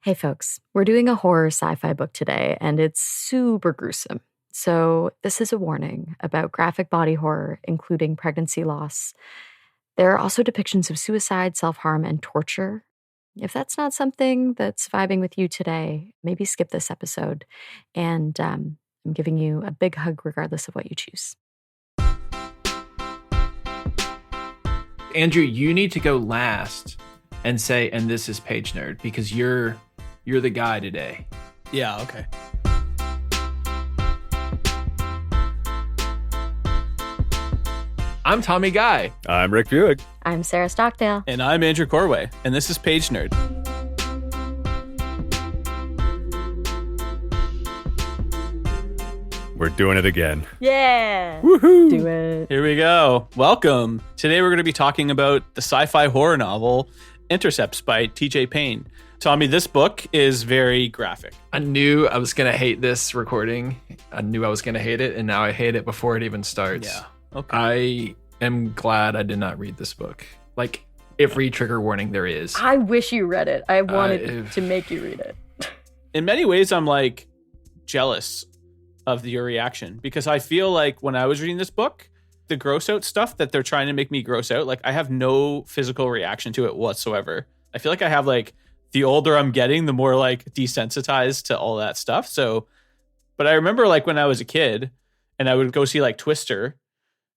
Hey folks, we're doing a horror sci-fi book today, and it's super gruesome. So this is a warning about graphic body horror, including pregnancy loss. There are also depictions of suicide, self-harm, and torture. If that's not something that's vibing with you today, maybe skip this episode. And I'm giving you a big hug regardless of what you choose. Andrew, you need to go last and say, and this is Pagenerd, because you're the guy today. Yeah, okay. I'm Tommy Guy. I'm Rick Vieweg. I'm Sarah Stockdale. And I'm Andrew Corway, and this is Pagenerd. We're doing it again. Yeah! Woohoo! Do it. Here we go. Welcome. Today we're going to be talking about the sci-fi horror novel Intercepts by TJ Payne. Tommy, this book is very graphic. I knew I was going to hate this recording. I knew I was going to hate it, and now I hate it before it even starts. Yeah. Okay. I am glad I did not read this book. Like, every trigger warning there is. I wish you read it. I wanted to make you read it. In many ways, I'm like jealous of your reaction because I feel like when I was reading this book, the gross out stuff that they're trying to make me gross out, like I have no physical reaction to it whatsoever. I feel like I have like the older I'm getting, the more like desensitized to all that stuff. So, but I remember like when I was a kid and I would go see like Twister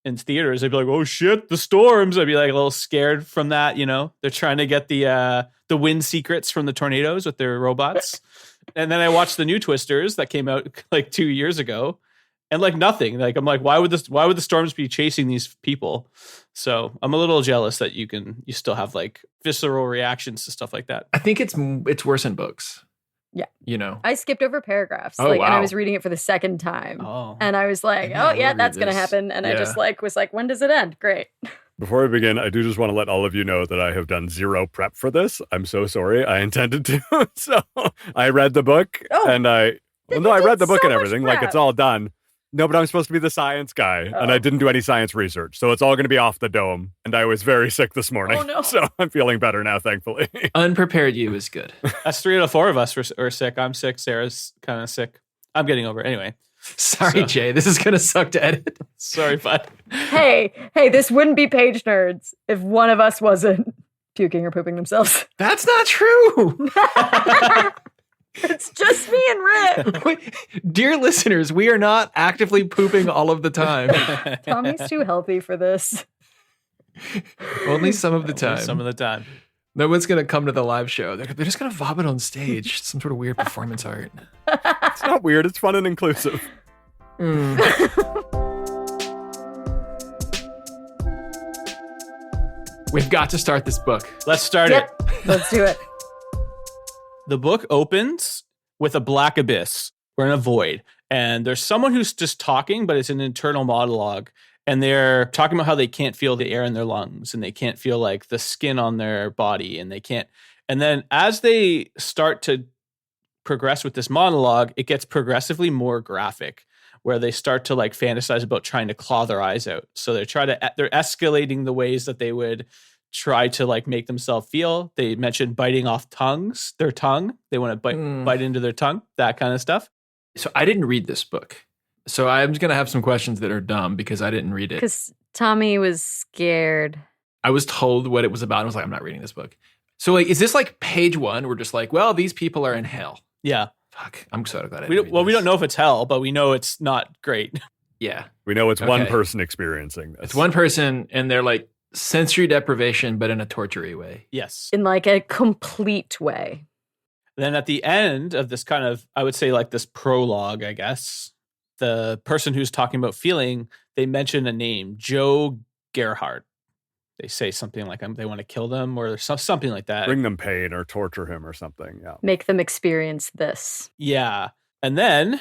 in theaters, I'd be like, oh shit, the storms. I'd be like a little scared from that, you know? They're trying to get the wind secrets from the tornadoes with their robots. And then I watched the new Twisters that came out like 2 years ago. And like nothing, like I'm like, why would the storms be chasing these people? So I'm a little jealous that you still have like visceral reactions to stuff like that. I think it's worse in books. Yeah. You know? I skipped over paragraphs. Oh, and wow. I was reading it for the second time. Oh. And I was like, Yeah, oh yeah, we'll that's read going to this. happen. And I Yeah. just like was like, when does it end? Great. Before we begin, I do just want to let all of you know that I have done zero prep for this. I'm so sorry. I intended to. So I read the book and I read the book so and much everything. Like prep. it's all done. No, but I'm supposed to be the science guy and I didn't do any science research. So it's all going to be off the dome. And I was very sick this morning. Oh, no. So I'm feeling better now, thankfully. Unprepared you is good. That's 3 out of 4 of us are sick. I'm sick. Sarah's kind of sick. I'm getting over it. Anyway. Sorry, So- Jay. This is going to suck to edit. Sorry, bud. hey, this wouldn't be Pagenerds if one of us wasn't puking or pooping themselves. That's not true. It's just me and Rick. Wait, dear listeners, we are not actively pooping all of the time. Tommy's too healthy for this. Only some of the time. Some of the time. No one's going to come to the live show. They're just going to vomit on stage. Some sort of weird performance art. It's not weird. It's fun and inclusive. We've got to start this book. Let's start Yep, it. let's do it. The book opens with a black abyss. We're in a void. And there's someone who's just talking, but it's an internal monologue. And they're talking about how they can't feel the air in their lungs and they can't feel like the skin on their body and they can't. And then as they start to progress with this monologue, it gets progressively more graphic where they start to like fantasize about trying to claw their eyes out. So they're escalating the ways that they would try to like make themselves feel. They mentioned biting off their tongue. They want to bite into their tongue, that kind of stuff. So I didn't read this book. So I'm just going to have some questions that are dumb because I didn't read it. Because Tommy was scared. I was told what it was about. I was like, I'm not reading this book. So like, is this like page 1? We're just like, well, these people are in hell. Yeah. Fuck. I'm so glad I We didn't don't, read we this. don't know if it's hell, but we know it's not great. Yeah. We know it's one Okay. person experiencing this. It's one person and they're like sensory deprivation, but in a tortury way. Yes. In like a complete way. Then at the end of this kind of, I would say like this prologue, I guess, the person who's talking about feeling, they mention a name, Joe Gerhardt. They say something like they want to kill them or something like that. Bring them pain or torture him or something. Yeah. Make them experience this. Yeah. And then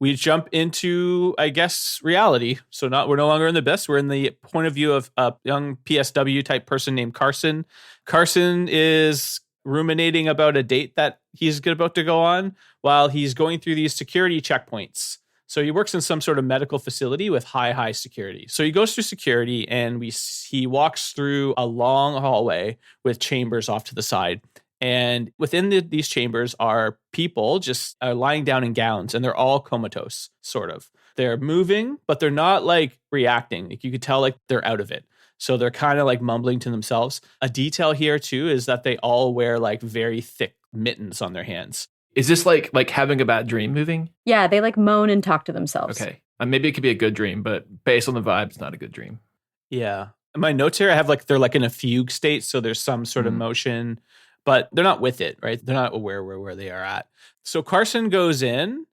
we jump into, I guess, reality. So we're no longer in the abyss. We're in the point of view of a young PSW type person named Carson. Carson is ruminating about a date that he's about to go on while he's going through these security checkpoints. So he works in some sort of medical facility with high security. So he goes through security and he walks through a long hallway with chambers off to the side. And within these chambers are people just lying down in gowns, and they're all comatose, sort of. They're moving, but they're not like reacting. Like you could tell like they're out of it. So they're kind of like mumbling to themselves. A detail here too is that they all wear like very thick mittens on their hands. Is this like having a bad dream moving? Yeah, they like moan and talk to themselves. Okay. Maybe it could be a good dream, but based on the vibe, it's not a good dream. Yeah. In my notes here, I have like they're like in a fugue state. So there's some sort of motion, but they're not with it, right? They're not aware where they are at. So Carson goes in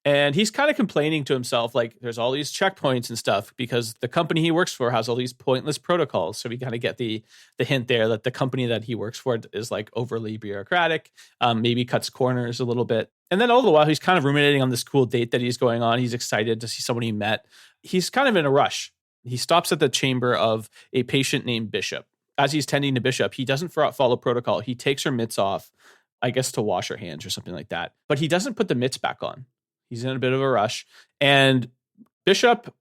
and he's kind of complaining to himself, like there's all these checkpoints and stuff because the company he works for has all these pointless protocols. So we kind of get the hint there that the company that he works for is like overly bureaucratic, maybe cuts corners a little bit. And then all the while, he's kind of ruminating on this cool date that he's going on. He's excited to see someone he met. He's kind of in a rush. He stops at the chamber of a patient named Bishop. As he's tending to Bishop, he doesn't follow protocol. He takes her mitts off, I guess to wash her hands or something like that. But he doesn't put the mitts back on. He's in a bit of a rush. And Bishop,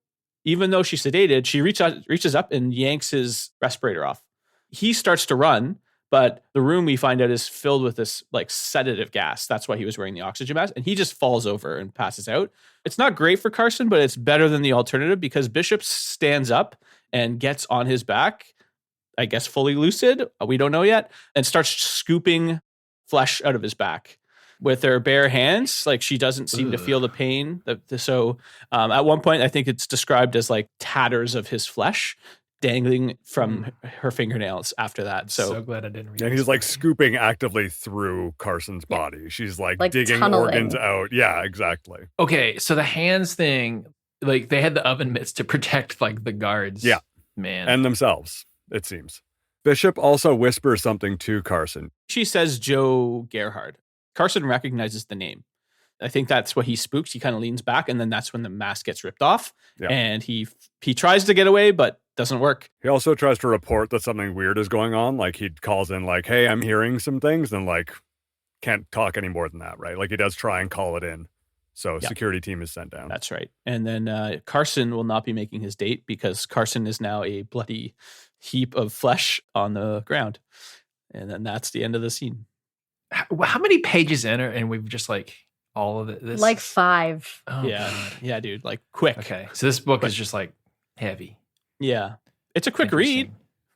even though she's sedated, she reaches up and yanks his respirator off. He starts to run, but the room we find out is filled with this like sedative gas. That's why he was wearing the oxygen mask. And he just falls over and passes out. It's not great for Carson, but it's better than the alternative because Bishop stands up and gets on his back, I guess fully lucid, we don't know yet, and starts scooping flesh out of his back with her bare hands. Like she doesn't seem to feel the pain. So at one point, I think it's described as like tatters of his flesh dangling from her fingernails after that. So glad I didn't read And he's like scooping actively through Carson's body. She's like digging tunneling. organs out. Yeah, exactly. Okay, so the hands thing, like they had the oven mitts to protect like the guards. Yeah. Man. And themselves, it seems. Bishop also whispers something to Carson. she says Joe Gerhard. Carson recognizes the name. I think that's what he spooks. He kind of leans back, and then that's when the mask gets ripped off. Yeah. And he tries to get away, but doesn't work. He also tries to report that something weird is going on. Like he calls in like, hey, I'm hearing some things, and like can't talk any more than that, right? Like he does try and call it in. So security team is sent down. That's right. And then Carson will not be making his date because Carson is now a bloody heap of flesh on the ground. And then that's the end of the scene. How many pages in are, and we've just like all of this? Like 5. Oh, yeah. God. Yeah, dude. Like quick. Okay. So this book is just like heavy. Yeah. It's a quick read.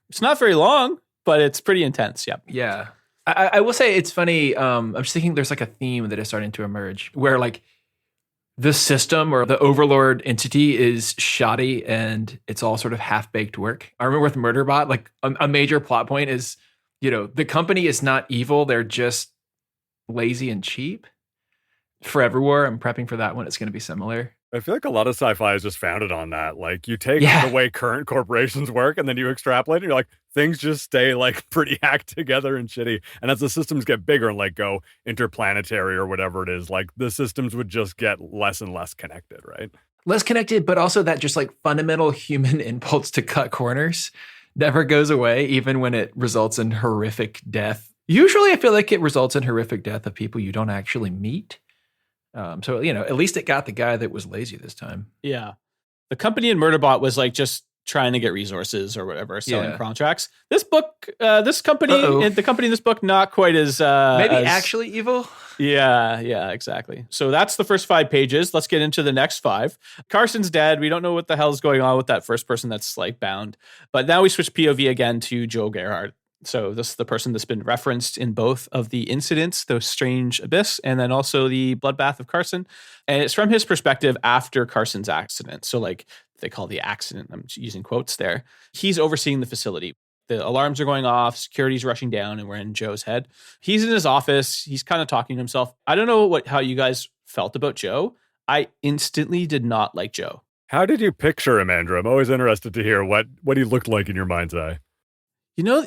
It's not very long, but it's pretty intense. Yep. Yeah. I will say it's funny. I'm just thinking there's like a theme that is starting to emerge where like the system or the overlord entity is shoddy and it's all sort of half-baked work. I remember with Murderbot, like a major plot point is, you know, the company is not evil. They're just lazy and cheap. Forever War, I'm prepping for that one. It's going to be similar. I feel like a lot of sci-fi is just founded on that. Like you take the way current corporations work and then you extrapolate and you're like, things just stay like pretty hacked together and shitty. And as the systems get bigger and like go interplanetary or whatever it is, like the systems would just get less and less connected, right? Less connected, but also that just like fundamental human impulse to cut corners never goes away, even when it results in horrific death. Usually I feel like it results in horrific death of people you don't actually meet. So, you know, at least it got the guy that was lazy this time. Yeah. The company in Murderbot was like just trying to get resources or whatever, selling contracts. This book, this company, the company in this book, not quite as... maybe actually evil? Yeah, exactly. So that's the first 5 pages. Let's get into the next 5. Carson's dead. We don't know what the hell's going on with that first person that's like bound. But now we switch POV again to Joe Gerhard. So this is the person that's been referenced in both of the incidents, the strange abyss, and then also the bloodbath of Carson. And it's from his perspective after Carson's accident. So like they call the accident, I'm using quotes there. He's overseeing the facility. The alarms are going off, security's rushing down, and we're in Joe's head. He's in his office. He's kind of talking to himself. I don't know how you guys felt about Joe. I instantly did not like Joe. How did you picture him, Andrew? I'm always interested to hear what he looked like in your mind's eye. You know,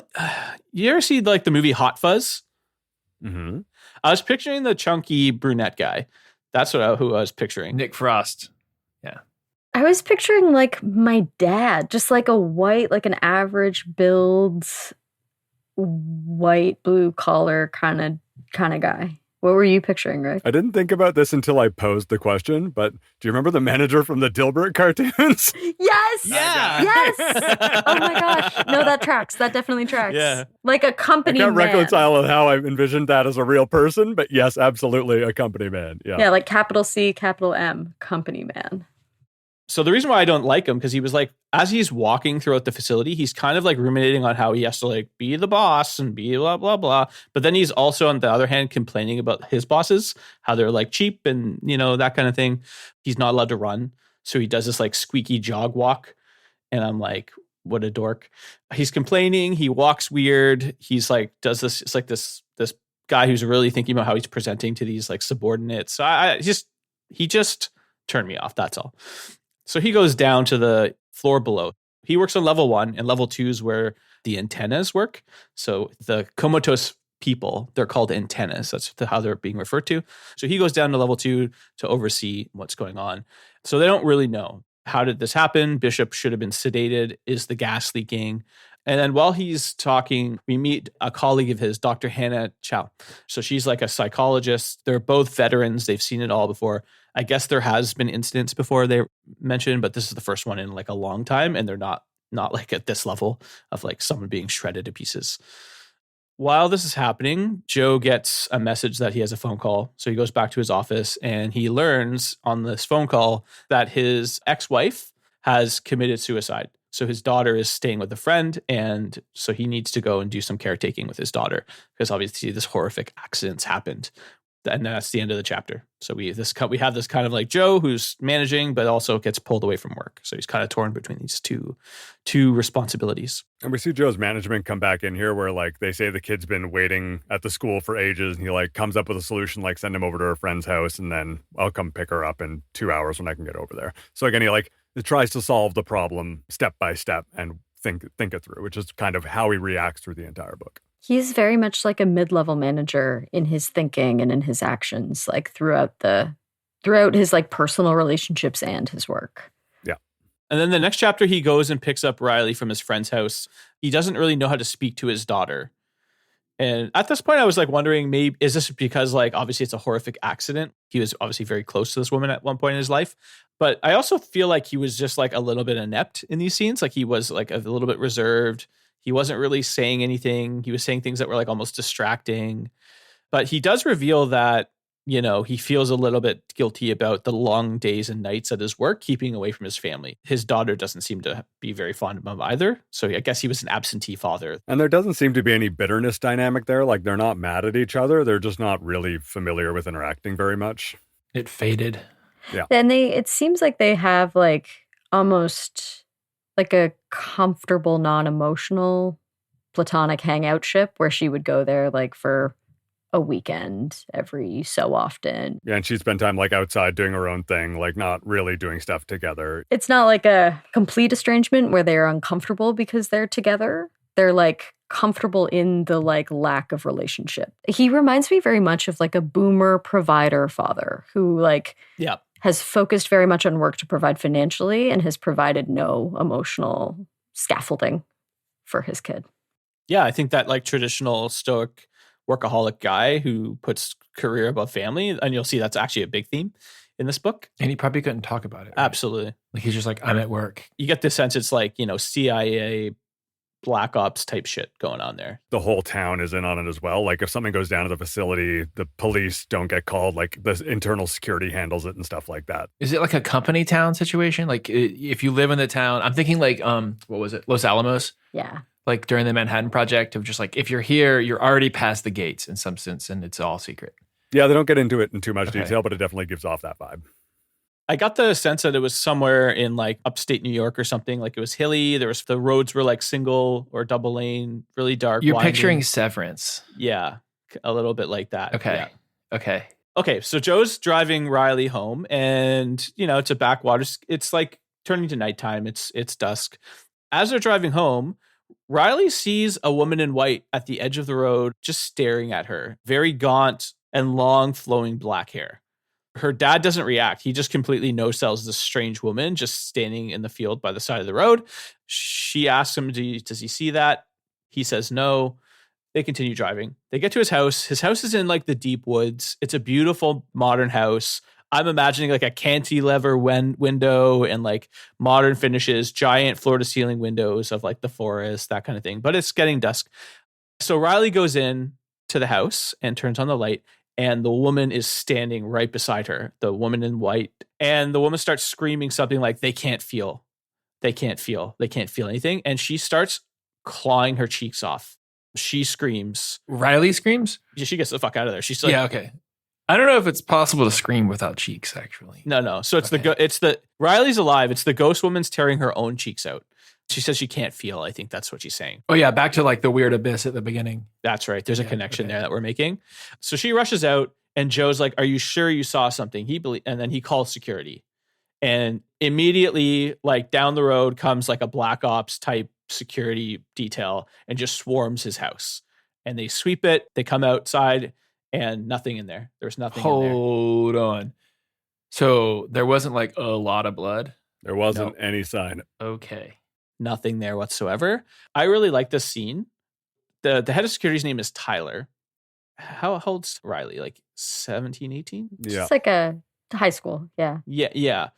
you ever see like the movie Hot Fuzz? Mm-hmm. I was picturing the chunky brunette guy. That's who I was picturing. Nick Frost. Yeah. I was picturing like my dad, just like a white, like an average build, white, blue collar kind of guy. What were you picturing, Rick? I didn't think about this until I posed the question, but do you remember the manager from the Dilbert cartoons? Yes! Yeah! Yes! Oh my gosh. No, that tracks. That definitely tracks. Yeah. Like a I company can't man. reconcile with how I envisioned that as a real person, but yes, absolutely a company man. Yeah. Yeah, like capital C, capital M, company man. So the reason why I don't like him, because he was like, as he's walking throughout the facility, he's kind of like ruminating on how he has to like be the boss and be blah, blah, blah. But then he's also, on the other hand, complaining about his bosses, how they're like cheap and, that kind of thing. He's not allowed to run. So he does this like squeaky jog walk. And I'm like, what a dork. He's complaining. He walks weird. He's like, does this. It's like this guy who's really thinking about how he's presenting to these like subordinates. So he just turned me off. That's all. So he goes down to the floor below. He works on level 1, and level 2 is where the antennas work. So the comatose people, they're called antennas. That's how they're being referred to. So he goes down to level 2 to oversee what's going on. So they don't really know. How did this happen? Bishop should have been sedated. Is the gas leaking? And then while he's talking, we meet a colleague of his, Dr. Hannah Chow. So she's like a psychologist. They're both veterans. They've seen it all before. I guess there has been incidents before they mentioned, but this is the first one in like a long time. And they're not like at this level of like someone being shredded to pieces. While this is happening, Joe gets a message that he has a phone call. So he goes back to his office and he learns on this phone call that his ex-wife has committed suicide. So his daughter is staying with a friend, and so he needs to go and do some caretaking with his daughter because obviously this horrific accident's happened. And that's the end of the chapter. So we have this kind of like Joe who's managing, but also gets pulled away from work. So he's kind of torn between these two responsibilities. And we see Joe's management come back in here where like they say the kid's been waiting at the school for ages, and he like comes up with a solution, like send him over to her friend's house, and then I'll come pick her up in 2 hours when I can get over there. So again, he tries to solve the problem step by step and think it through, which is kind of how he reacts through the entire book. He's very much like a mid-level manager in his thinking and in his actions, like throughout his like personal relationships and his work. Yeah. And then the next chapter, he goes and picks up Riley from his friend's house. He doesn't really know how to speak to his daughter. And at this point, I was like wondering, maybe is this because like obviously it's a horrific accident? He was obviously very close to this woman at one point in his life. But I also feel like he was just like a little bit inept in these scenes. Like he was like a little bit reserved. He wasn't really saying anything. He was saying things that were like almost distracting. But he does reveal that, he feels a little bit guilty about the long days and nights at his work, keeping away from his family. His daughter doesn't seem to be very fond of him either. So I guess he was an absentee father. And there doesn't seem to be any bitterness dynamic there. Like they're not mad at each other. They're just not really familiar with interacting very much. It faded. Yeah. And it seems like they have like almost like a comfortable, non-emotional platonic hangout ship where she would go there like for a weekend every so often. Yeah, and she'd spend time like outside doing her own thing, like not really doing stuff together. It's not like a complete estrangement where they're uncomfortable because they're together. They're like comfortable in the like lack of relationship. He reminds me very much of like a boomer provider father who like has focused very much on work to provide financially and has provided no emotional scaffolding for his kid. Yeah, I think that like traditional stoic workaholic guy who puts career above family, and you'll see that's actually a big theme in this book. And he probably couldn't talk about it. Right? Absolutely. Like he's just like, I'm at work. You get the sense it's like, CIA Black Ops type shit going on there. The whole town is in on it as well. Like if something goes down to the facility, the police don't get called, like the internal security handles it and stuff like that. Is it like a company town situation? Like if you live in the town, I'm thinking like, what was it? Los Alamos? Yeah. Like during the Manhattan Project of just like, if you're here, you're already past the gates in some sense and it's all secret. Yeah, they don't get into it in too much detail, but it definitely gives off that vibe. I got the sense that it was somewhere in like upstate New York or something. Like it was hilly. The roads were like single or double lane, really dark. You're winding. picturing Severance. Yeah, a little bit like that. Okay. Yeah. Okay. So Joe's driving Riley home, and it's a backwaters. It's like turning to nighttime. It's dusk. As they're driving home, Riley sees a woman in white at the edge of the road, just staring at her. Very gaunt and long, flowing black hair. Her dad doesn't react. He just completely no-sells this strange woman just standing in the field by the side of the road. She asks him, does he see that? He says no. They continue driving. They get to his house. His house is in like the deep woods. It's a beautiful modern house. I'm imagining like a cantilever window and like modern finishes, giant floor to ceiling windows of like the forest, that kind of thing. But it's getting dusk. So Riley goes in to the house and turns on the light, and the woman is standing right beside her, the woman in white. And the woman starts screaming something like, they can't feel anything. And she starts clawing her cheeks off. She screams. Riley screams? She gets the fuck out of there. She's like, yeah, okay. I don't know if it's possible to scream without cheeks, actually. No. So it's Riley's alive. It's the ghost woman's tearing her own cheeks out. She says she can't feel. I think that's what she's saying. Oh yeah, back to like the weird abyss at the beginning. That's right. There's a connection there that we're making. So she rushes out, and Joe's like, "Are you sure you saw something?" And then he calls security, and immediately, like down the road, comes like a black ops type security detail and just swarms his house. And they sweep it. They come outside, and nothing in there. There's nothing. Hold on. So there wasn't like a lot of blood. There wasn't any sign. Okay. Nothing there whatsoever. I really like this scene. The head of security's name is Tyler. How old's Riley? Like 17, 18? Yeah. It's like a high school. Yeah. Yeah.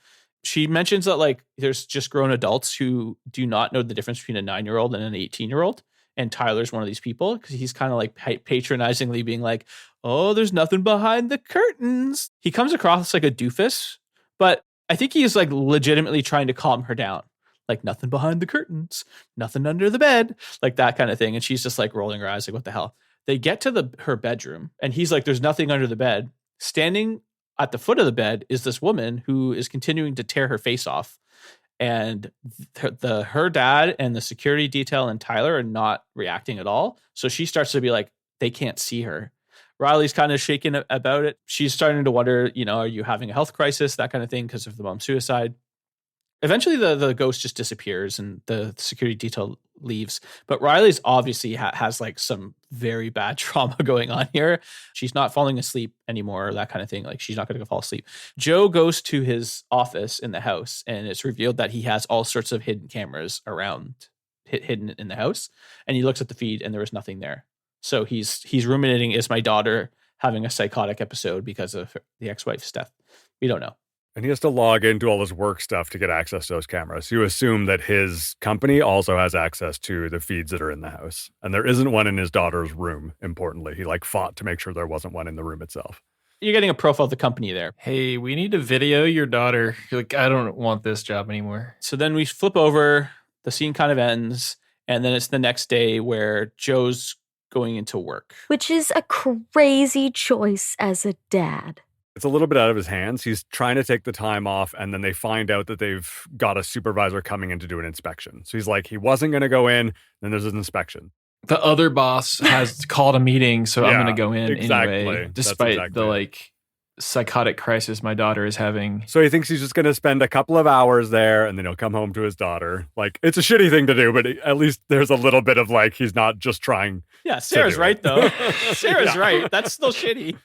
She mentions that like there's just grown adults who do not know the difference between a 9-year-old and an 18-year-old. And Tyler's one of these people because he's kind of like patronizingly being like, oh, there's nothing behind the curtains. He comes across like a doofus, but I think he's like legitimately trying to calm her down. Like nothing behind the curtains, nothing under the bed, like that kind of thing. And she's just like rolling her eyes like, what the hell? They get to her bedroom and he's like, there's nothing under the bed. Standing at the foot of the bed is this woman who is continuing to tear her face off. And her dad and the security detail and Tyler are not reacting at all. So she starts to be like, they can't see her. Riley's kind of shaken about it. She's starting to wonder, are you having a health crisis, that kind of thing, because of the mom's suicide. Eventually, the ghost just disappears and the security detail leaves. But Riley's obviously has like some very bad trauma going on here. She's not falling asleep anymore, that kind of thing. Like she's not going to fall asleep. Joe goes to his office in the house, and it's revealed that he has all sorts of hidden cameras around, hidden in the house. And he looks at the feed, and there was nothing there. So he's ruminating: is my daughter having a psychotic episode because of the ex-wife's death? We don't know. And he has to log into all his work stuff to get access to those cameras. You assume that his company also has access to the feeds that are in the house. And there isn't one in his daughter's room, importantly. He fought to make sure there wasn't one in the room itself. You're getting a profile of the company there. Hey, we need to video your daughter. You're like, I don't want this job anymore. So then we flip over, the scene kind of ends, and then it's the next day where Joe's going into work. Which is a crazy choice as a dad. It's a little bit out of his hands. He's trying to take the time off, and then they find out that they've got a supervisor coming in to do an inspection. So he's like, he wasn't going to go in, then there's an inspection. The other boss has called a meeting, so I'm going to go in anyway, despite the psychotic crisis my daughter is having. So he thinks he's just going to spend a couple of hours there, and then he'll come home to his daughter. It's a shitty thing to do, but at least there's a little bit of he's not just trying. Yeah, Sarah's right, though. Sarah's right. That's still shitty.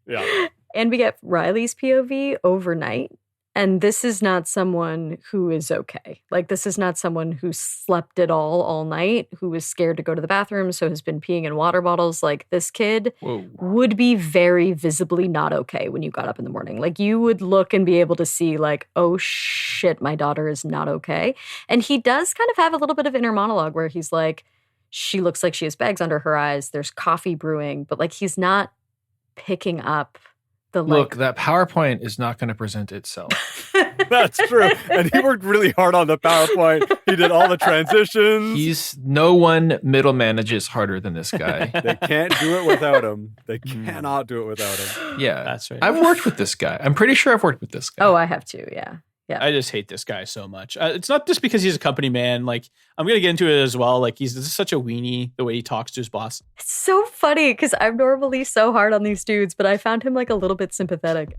Yeah. And we get Riley's POV overnight. And this is not someone who is okay. This is not someone who slept at all night, who was scared to go to the bathroom, so has been peeing in water bottles. This kid would be very visibly not okay when you got up in the morning. You would look and be able to see, oh shit, my daughter is not okay. And he does kind of have a little bit of inner monologue where he's like, she looks like she has bags under her eyes. There's coffee brewing, but he's not picking up the Look, that PowerPoint is not going to present itself. That's true. And he worked really hard on the PowerPoint. He did all the transitions. No one middle manages harder than this guy. They can't do it without him. They cannot do it without him. Yeah, that's right. I've worked with this guy. I'm pretty sure I've worked with this guy. Oh, I have too. Yeah. Yeah. I just hate this guy so much. It's not just because he's a company man. I'm going to get into it as well. This is such a weenie, the way he talks to his boss. It's so funny because I'm normally so hard on these dudes, but I found him a little bit sympathetic.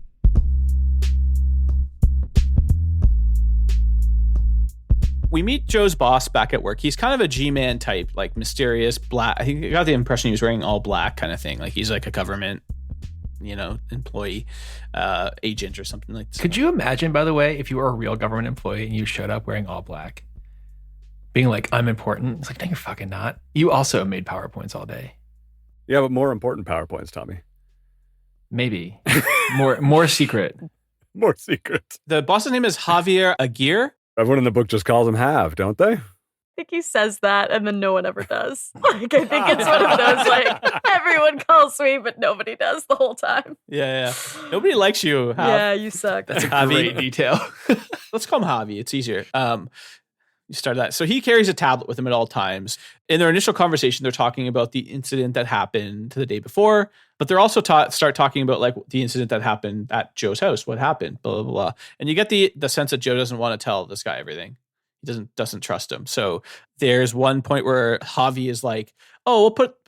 We meet Joe's boss back at work. He's kind of a G-man type, mysterious, black. I think I got the impression he was wearing all black kind of thing. He's a government employee, agent or something like that. Could you imagine, by the way, if you were a real government employee and you showed up wearing all black, being like, I'm important? It's no, you're fucking not. You also made PowerPoints all day. Yeah, but more important PowerPoints, Tommy. Maybe. More secret. More secret. The boss's name is Javier Aguirre. Everyone in the book just calls him Have, don't they? I think he says that and then no one ever does. Like, I think it's one of those, like, everyone calls me, but nobody does the whole time. Yeah. Nobody likes you, Jav. Yeah, you suck. That's a great detail. Let's call him Javi. It's easier. You start that. So he carries a tablet with him at all times. In their initial conversation, they're talking about the incident that happened the day before, but they're also start talking about like the incident that happened at Joe's house. What happened? Blah, blah, blah. And you get the sense that Joe doesn't want to tell this guy everything. He doesn't trust him. So there's one point where Javi is like, "Oh,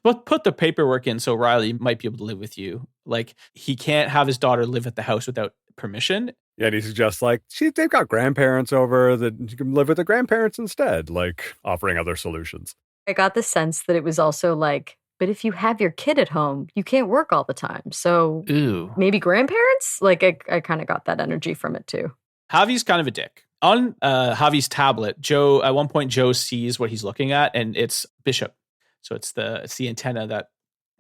we'll put the paperwork in so Riley might be able to live with you." Like he can't have his daughter live at the house without permission. Yeah, and he suggests like, they've got grandparents over that you can live with the grandparents instead, like offering other solutions. I got the sense that it was also like, but if you have your kid at home, you can't work all the time. So maybe grandparents? Like I kind of got that energy from it too. Javi's kind of a dick. On Javi's tablet, at one point, Joe sees what he's looking at, and it's Bishop. So it's the antenna that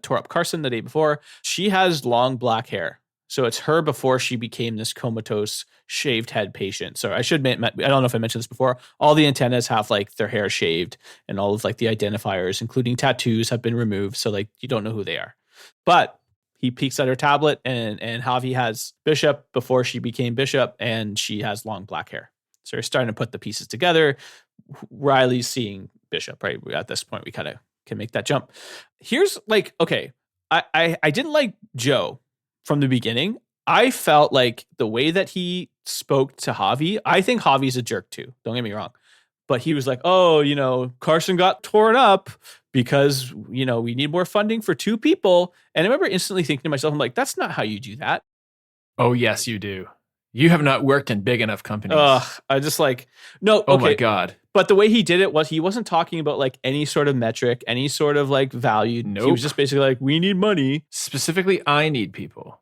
tore up Carson the day before. She has long black hair. So it's her before she became this comatose shaved head patient. So I don't know if I mentioned this before. All the antennas have like their hair shaved, and all of like the identifiers, including tattoos, have been removed. So like you don't know who they are. But he peeks at her tablet, and Javi has Bishop before she became Bishop, and she has long black hair. So we're starting to put the pieces together. Riley's seeing Bishop, right? At this point, we kind of can make that jump. Here's like, okay, I didn't like Joe from the beginning. I felt like the way that he spoke to Javi, I think Javi's a jerk too. Don't get me wrong. But he was like, oh, Carson got torn up because, we need more funding for 2 people. And I remember instantly thinking to myself, I'm like, that's not how you do that. Oh, yes, you do. You have not worked in big enough companies. I just like, no. Oh okay. my God. But the way he did it was he wasn't talking about like any sort of metric, any sort of like value. Nope. He was just basically like, we need money. Specifically, I need people.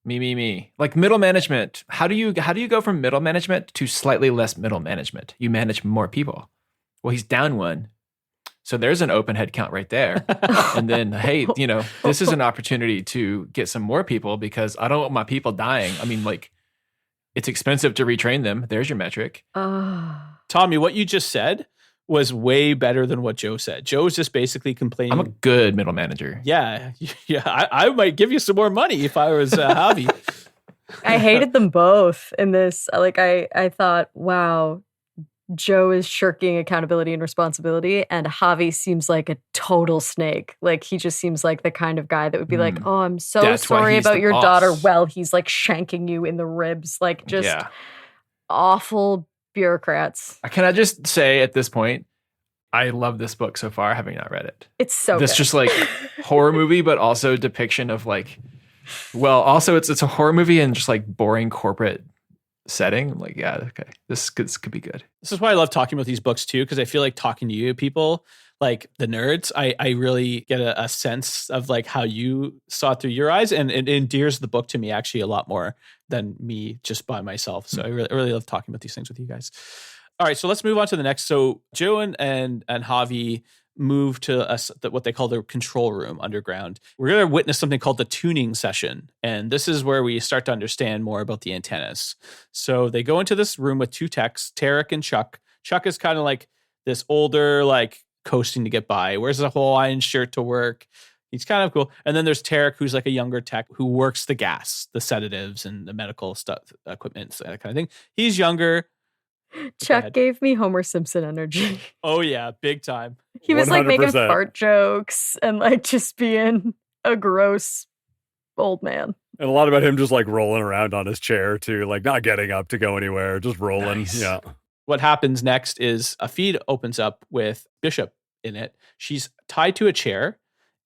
Me. Like middle management. How do you go from middle management to slightly less middle management? You manage more people. Well, he's down one. So there's an open head count right there. And then, hey, this is an opportunity to get some more people because I don't want my people dying. I mean, like, it's expensive to retrain them. There's your metric. Tommy, what you just said was way better than what Joe said. Joe's just basically complaining. I'm a good middle manager. Yeah. I might give you some more money if I was Javi. I hated them both in this. Like, I thought, wow, Joe is shirking accountability and responsibility, and Javi seems like a total snake. Like, he just seems like the kind of guy that would be like, oh, I'm so sorry about your daughter. Well, he's like shanking you in the ribs. Like, just awful bureaucrats. Can I just say at this point, I love this book so far, having not read it. It's so this good. Just like horror movie, but also depiction of like, well, also it's a horror movie and just like boring corporate setting. I'm like, yeah, okay, this could be good. This is why I love talking about these books too, because I feel like talking to you people, like the nerds, I really get a sense of like how you saw it through your eyes, and it endears the book to me actually a lot more than me just by myself. So I really love talking about these things with you guys. All right, so let's move on to the next. So Joe and Javi move to what they call the control room underground. We're going to witness something called the tuning session. And this is where we start to understand more about the antennas. So they go into this room with 2 techs, Tarek and Chuck. Chuck is kind of like this older, like coasting to get by, wears a Hawaiian shirt to work. He's kind of cool. And then there's Tarek, who's like a younger tech who works the gas, the sedatives and the medical stuff, equipment, that kind of thing. He's younger. Chuck gave me Homer Simpson energy. Oh yeah, big time. He was 100%. like making fart jokes and like just being a gross old man. And a lot about him just like rolling around on his chair too, like not getting up to go anywhere, just rolling. Nice. Yeah. What happens next is a feed opens up with Bishop in it. She's tied to a chair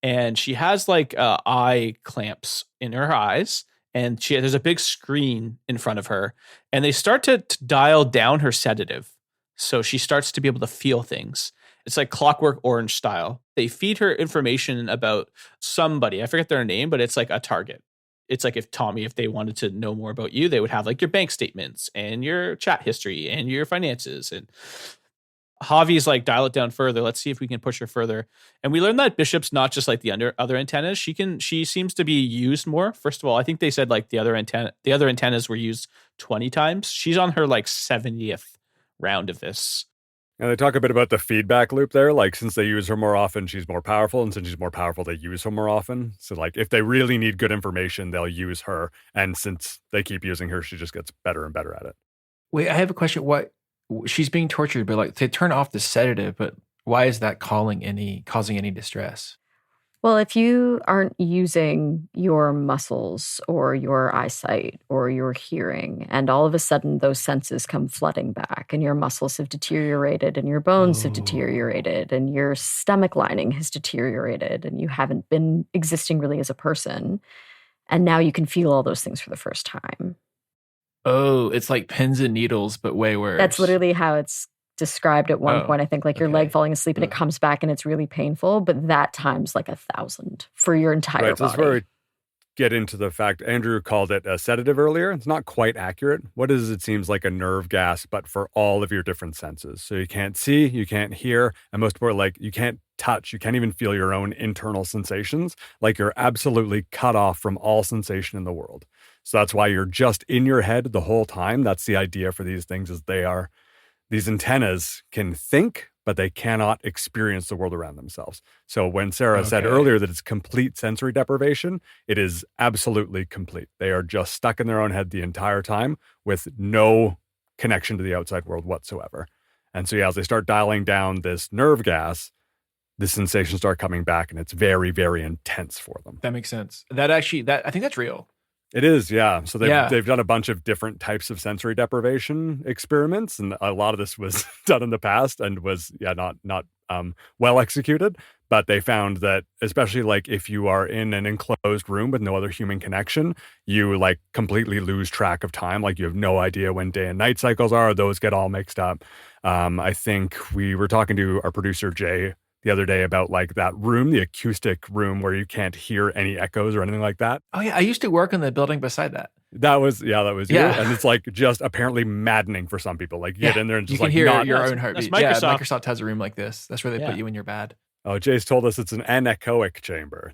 and she has like eye clamps in her eyes. And there's a big screen in front of her, and they start to dial down her sedative. So she starts to be able to feel things. It's like Clockwork Orange style. They feed her information about somebody. I forget their name, but it's like a target. It's like if they wanted to know more about you, they would have like your bank statements and your chat history and your finances. And Javi's like, dial it down further. Let's see if we can push her further. And we learned that Bishop's not just like the other antennas. She seems to be used more. First of all, I think they said like the other antennas were used 20 times. She's on her like 70th round of this. And they talk a bit about the feedback loop there. Like, since they use her more often, she's more powerful. And since she's more powerful, they use her more often. So, like, if they really need good information, they'll use her. And since they keep using her, she just gets better and better at it. Wait, I have a question. What? She's being tortured, but like they turn off the sedative, but why is that causing any distress? Well, if you aren't using your muscles or your eyesight or your hearing, and all of a sudden those senses come flooding back and your muscles have deteriorated and your bones have deteriorated and your stomach lining has deteriorated and you haven't been existing really as a person, and now you can feel all those things for the first time. Oh, it's like pins and needles, but way worse. That's literally how it's described at one point. I think like your leg falling asleep and it comes back and it's really painful, but that time's like 1,000 for your entire body. So this is where we get into the fact Andrew called it a sedative earlier. It's not quite accurate. What is it seems like a nerve gas, but for all of your different senses. So you can't see, you can't hear, and most important, like you can't touch, you can't even feel your own internal sensations. Like you're absolutely cut off from all sensation in the world. So that's why you're just in your head the whole time. That's the idea for these things, is these antennas can think, but they cannot experience the world around themselves. So when Sarah said earlier that it's complete sensory deprivation, it is absolutely complete. They are just stuck in their own head the entire time with no connection to the outside world whatsoever. And so, as they start dialing down this nerve gas, the sensations start coming back, and it's very, very intense for them. That makes sense. I think that's real. It is, yeah. So they've done a bunch of different types of sensory deprivation experiments, and a lot of this was done in the past and was not well executed. But they found that, especially like if you are in an enclosed room with no other human connection, you like completely lose track of time. Like you have no idea when day and night cycles are. Those get all mixed up. I think we were talking to our producer Jay the other day about like that room, the acoustic room where you can't hear any echoes or anything like that. Oh yeah, I used to work in the building beside that. That was you. And it's like just apparently maddening for some people. Like you get in there and just you can like hear your own heartbeat. Microsoft has a room like this. That's where they put you when you're bad. Oh, Jay's told us it's an anechoic chamber.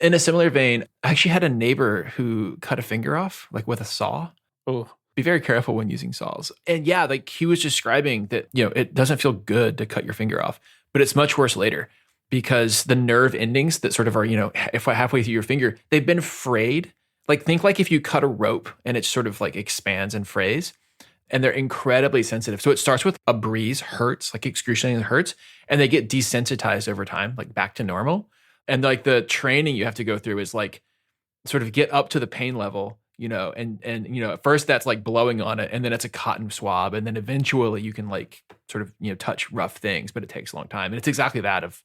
In a similar vein, I actually had a neighbor who cut a finger off like with a saw. Oh. Be very careful when using saws. And yeah, like he was describing that, it doesn't feel good to cut your finger off, but it's much worse later because the nerve endings that sort of are, if halfway through your finger, they've been frayed. Like think like if you cut a rope and it sort of like expands and frays, and they're incredibly sensitive. So it starts with a breeze, hurts, like excruciatingly hurts, and they get desensitized over time, like back to normal. And like the training you have to go through is like sort of get up to the pain level, and at first that's like blowing on it, and then it's a cotton swab, and then eventually you can like sort of touch rough things, but it takes a long time. And it's exactly that of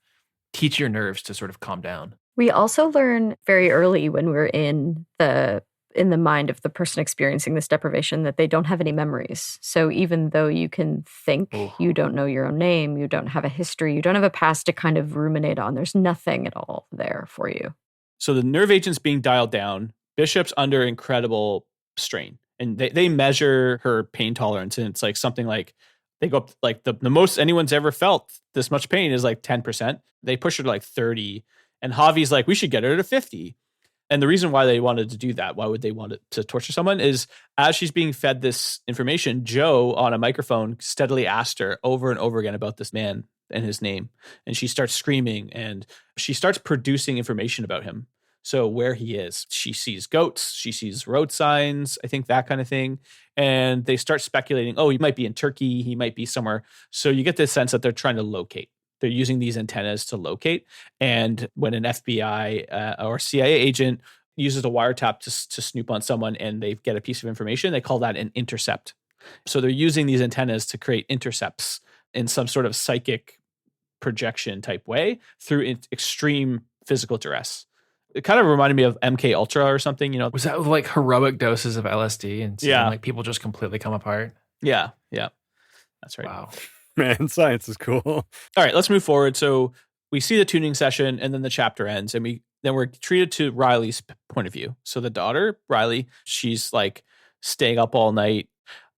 teach your nerves to sort of calm down. We also learn very early when we're in the mind of the person experiencing this deprivation that they don't have any memories. So even though you can think, you don't know your own name, you don't have a history, you don't have a past to kind of ruminate on, there's nothing at all there for you. So the nerve agent's being dialed down. Bishop's under incredible strain. And they measure her pain tolerance, and it's like something like they go up like the most anyone's ever felt this much pain is like 10%. They push her to like 30. And Javi's like, we should get her to 50. And the reason why they wanted to do that, why would they want to torture someone, is as she's being fed this information, Joe on a microphone steadily asked her over and over again about this man and his name. And she starts screaming and she starts producing information about him. So where he is, she sees goats, she sees road signs, I think that kind of thing. And they start speculating, he might be in Turkey, he might be somewhere. So you get this sense that they're trying to locate. They're using these antennas to locate. And when an FBI or CIA agent uses a wiretap to snoop on someone and they get a piece of information, they call that an intercept. So they're using these antennas to create intercepts in some sort of psychic projection type way through extreme physical duress. It kind of reminded me of MKUltra or something, Was that with like heroic doses of LSD and like people just completely come apart? Yeah. That's right. Wow. Man, science is cool. All right, let's move forward. So we see the tuning session and then the chapter ends, and we're treated to Riley's point of view. So the daughter, Riley, she's like staying up all night.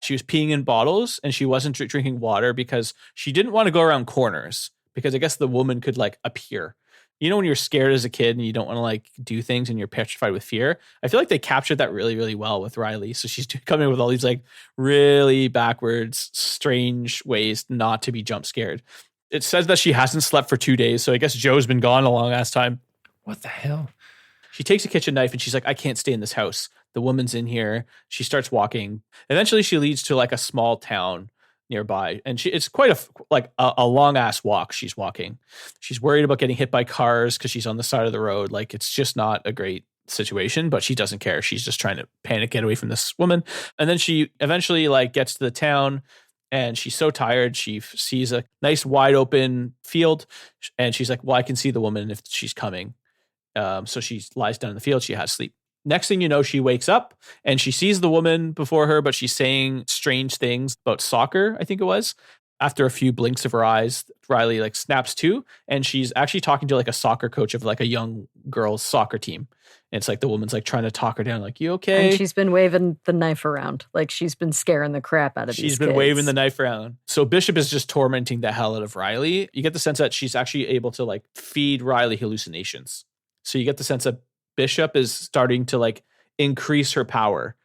She was peeing in bottles and she wasn't drinking water because she didn't want to go around corners because I guess the woman could like appear. You know, when you're scared as a kid and you don't want to like do things and you're petrified with fear. I feel like they captured that really, really well with Riley. So she's coming with all these like really backwards, strange ways not to be jump scared. It says that she hasn't slept for 2 days. So I guess Joe's been gone a long ass time. What the hell? She takes a kitchen knife and she's like, I can't stay in this house. The woman's in here. She starts walking. Eventually she leads to like a small town nearby. And it's quite a long ass walk she's walking. She's worried about getting hit by cars because she's on the side of the road. Like it's just not a great situation, but she doesn't care. She's just trying to panic, get away from this woman. And then she eventually like gets to the town and she's so tired. She sees a nice wide open field and she's like, well, I can see the woman if she's coming. So she lies down in the field. She has sleep. Next thing you know, she wakes up and she sees the woman before her, but she's saying strange things about soccer, I think it was. After a few blinks of her eyes, Riley like snaps to, and she's actually talking to like a soccer coach of like a young girls' soccer team. And it's like the woman's like trying to talk her down, like, you okay? And she's been waving the knife around. Like she's been scaring the crap out of these kids. She's been waving the knife around. So Bishop is just tormenting the hell out of Riley. You get the sense that she's actually able to like feed Riley hallucinations. So you get the sense that Bishop is starting to like increase her power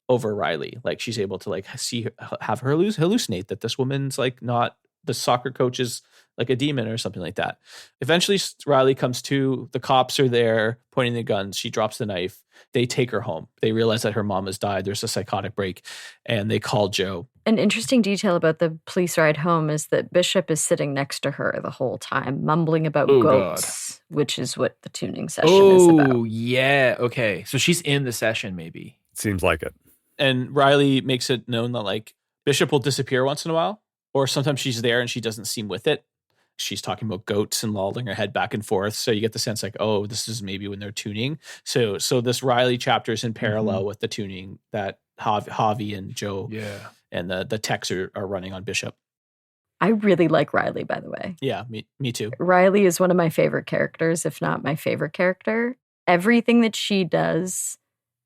over Riley. Like she's able to like have her hallucinate that this woman's like not the soccer coach is like a demon or something like that. Eventually Riley comes to, the cops are there pointing the guns. She drops the knife. They take her home. They realize that her mom has died. There's a psychotic break and they call Joe. An interesting detail about the police ride home is that Bishop is sitting next to her the whole time, mumbling about goats, which is what the tuning session is about. Oh, yeah. Okay. So she's in the session, maybe. Seems like it. And Riley makes it known that like Bishop will disappear once in a while, or sometimes she's there and she doesn't seem with it. She's talking about goats and lolling her head back and forth. So you get the sense like, oh, this is maybe when they're tuning. So this Riley chapter is in parallel with the tuning that Javi and Joe and the techs are running on Bishop. I really like Riley, by the way. Yeah, me too. Riley is one of my favorite characters, if not my favorite character. Everything that she does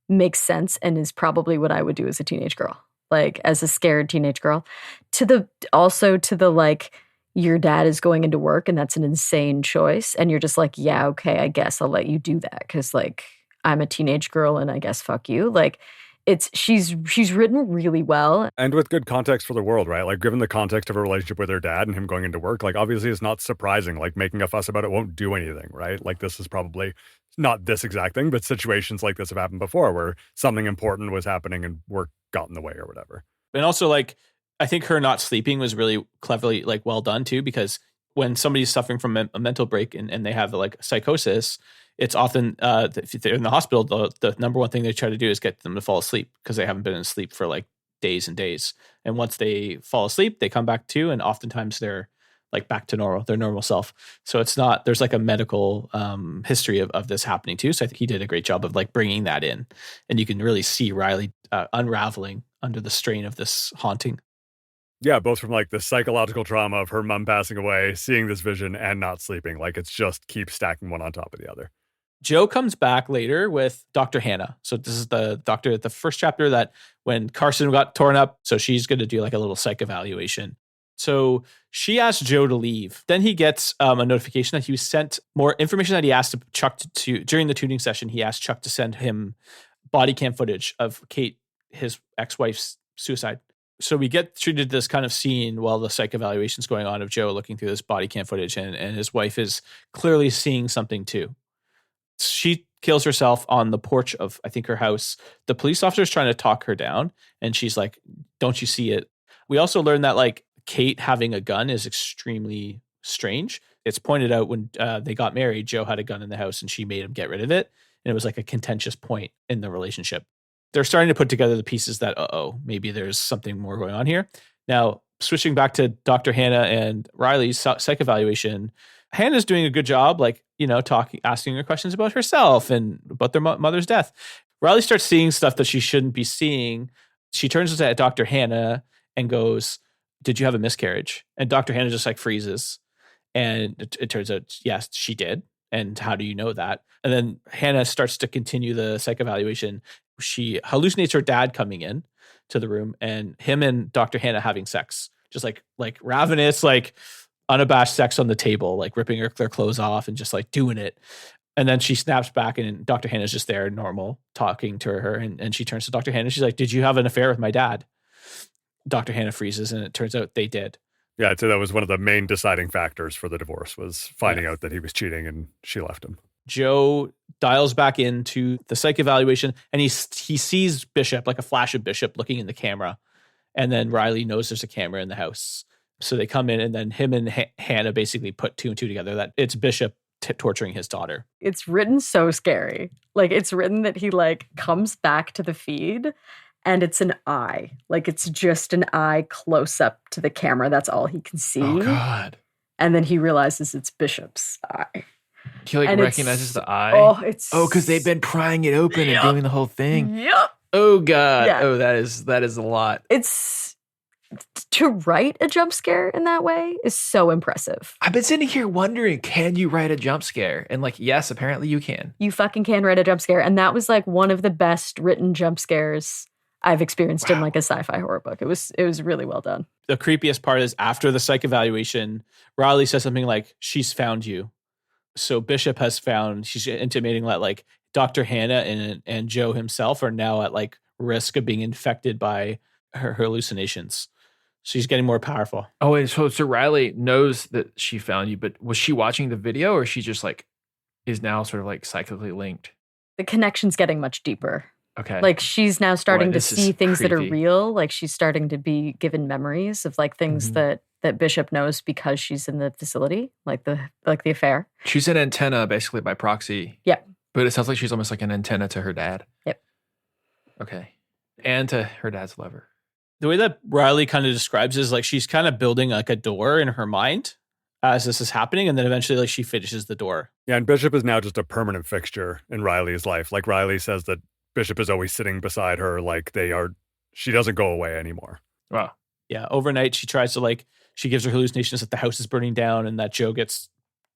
makes sense and is probably what I would do as a teenage girl, like as a scared teenage girl. To the like, your dad is going into work and that's an insane choice. And you're just like, yeah, okay, I guess I'll let you do that. Cause like I'm a teenage girl and I guess fuck you. Like she's written really well. And with good context for the world, right? Like given the context of her relationship with her dad and him going into work, like obviously it's not surprising. Like making a fuss about it won't do anything, right? Like this is probably not this exact thing, but situations like this have happened before where something important was happening and work got in the way or whatever. And also like, I think her not sleeping was really cleverly like well done too, because when somebody's suffering from a mental break and they have like psychosis, it's often if they're in the hospital, the number one thing they try to do is get them to fall asleep because they haven't been in sleep for like days and days. And once they fall asleep, they come back to, and oftentimes they're like back to normal, their normal self. So it's not, there's like a medical history of this happening too. So I think he did a great job of like bringing that in, and you can really see Riley unraveling under the strain of this haunting. Yeah, both from like the psychological trauma of her mom passing away, seeing this vision and not sleeping. Like it's just keeps stacking one on top of the other. Joe comes back later with Dr. Hannah. So this is the doctor at the first chapter that when Carson got torn up. So she's going to do like a little psych evaluation. So she asked Joe to leave. Then he gets a notification that he was sent more information that he asked Chuck to during the tuning session. He asked Chuck to send him body cam footage of Kate, his ex-wife's suicide. So we get treated this kind of scene while the psych evaluation is going on of Joe looking through this body cam footage, and his wife is clearly seeing something too. She kills herself on the porch of, I think, her house. The police officer is trying to talk her down, and she's like, don't you see it? We also learned that like Kate having a gun is extremely strange. It's pointed out when they got married, Joe had a gun in the house and she made him get rid of it. And it was like a contentious point in the relationship. They're starting to put together the pieces that, maybe there's something more going on here. Now, switching back to Dr. Hannah and Riley's psych evaluation, Hannah's doing a good job, like, asking her questions about herself and about their mother's death. Riley starts seeing stuff that she shouldn't be seeing. She turns to Dr. Hannah and goes, did you have a miscarriage? And Dr. Hannah just like freezes. And it turns out, yes, she did. And how do you know that? And then Hannah starts to continue the psych evaluation. she hallucinates her dad coming in to the room and him and Dr. Hannah having sex, just like ravenous, like unabashed sex on the table, like ripping their clothes off and just like doing it. And then she snaps back and Dr. Hannah's just there, normal, talking to her. And she turns to Dr. Hannah. She's like, did you have an affair with my dad? Dr. Hannah freezes, and it turns out they did. Yeah, I'd say that was one of the main deciding factors for the divorce, was finding out that he was cheating and she left him. Joe dials back into the psych evaluation, and he sees Bishop, like a flash of Bishop looking in the camera. And then Riley knows there's a camera in the house. So they come in, and then him and Hannah basically put 2 and 2 together that it's Bishop torturing his daughter. It's written so scary. Like, it's written that he like comes back to the feed and it's an eye. Like, it's just an eye close up to the camera. That's all he can see. Oh, God. And then he realizes it's Bishop's eye. He like And recognizes the eye. Oh, because they've been prying it open and doing the whole thing. Yep. Oh, God. Yeah. Oh, that is a lot. It's to write a jump scare in that way is so impressive. I've been sitting here wondering, can you write a jump scare? And like, yes, apparently you can. You fucking can write a jump scare. And that was like one of the best written jump scares I've experienced in like a sci-fi horror book. It was really well done. The creepiest part is after the psych evaluation, Riley says something like, she's found you. So Bishop has found, she's intimating that like Dr. Hannah and Joe himself are now at like risk of being infected by her hallucinations. She's getting more powerful. Oh, and so Riley knows that she found you, but was she watching the video, or she just like is now sort of like psychically linked? The connection's getting much deeper. Okay. Like, she's now starting to see things that are creepy. real. Like, she's starting to be given memories of like things that Bishop knows because she's in the facility, like the affair. She's an antenna basically by proxy. Yep. But it sounds like she's almost like an antenna to her dad. Yep. Okay. And to her dad's lover. The way that Riley kind of describes is like she's kind of building like a door in her mind as this is happening, and then eventually like she finishes the door. Yeah, and Bishop is now just a permanent fixture in Riley's life. Like, Riley says that Bishop is always sitting beside her, like she doesn't go away anymore. Wow. Yeah, overnight she tries to she gives her hallucinations that the house is burning down and that Joe gets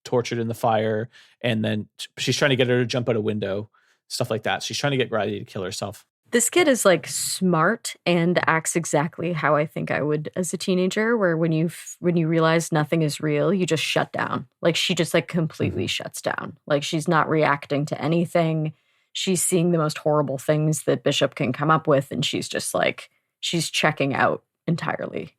tortured in the fire, and then she's trying to get her to jump out a window, stuff like that. She's trying to get Riley to kill herself. This kid is like smart and acts exactly how I think I would as a teenager, where when you realize nothing is real, you just shut down. Like, she just like completely shuts down. Like, she's not reacting to anything. She's seeing the most horrible things that Bishop can come up with, and she's just like, she's checking out entirely.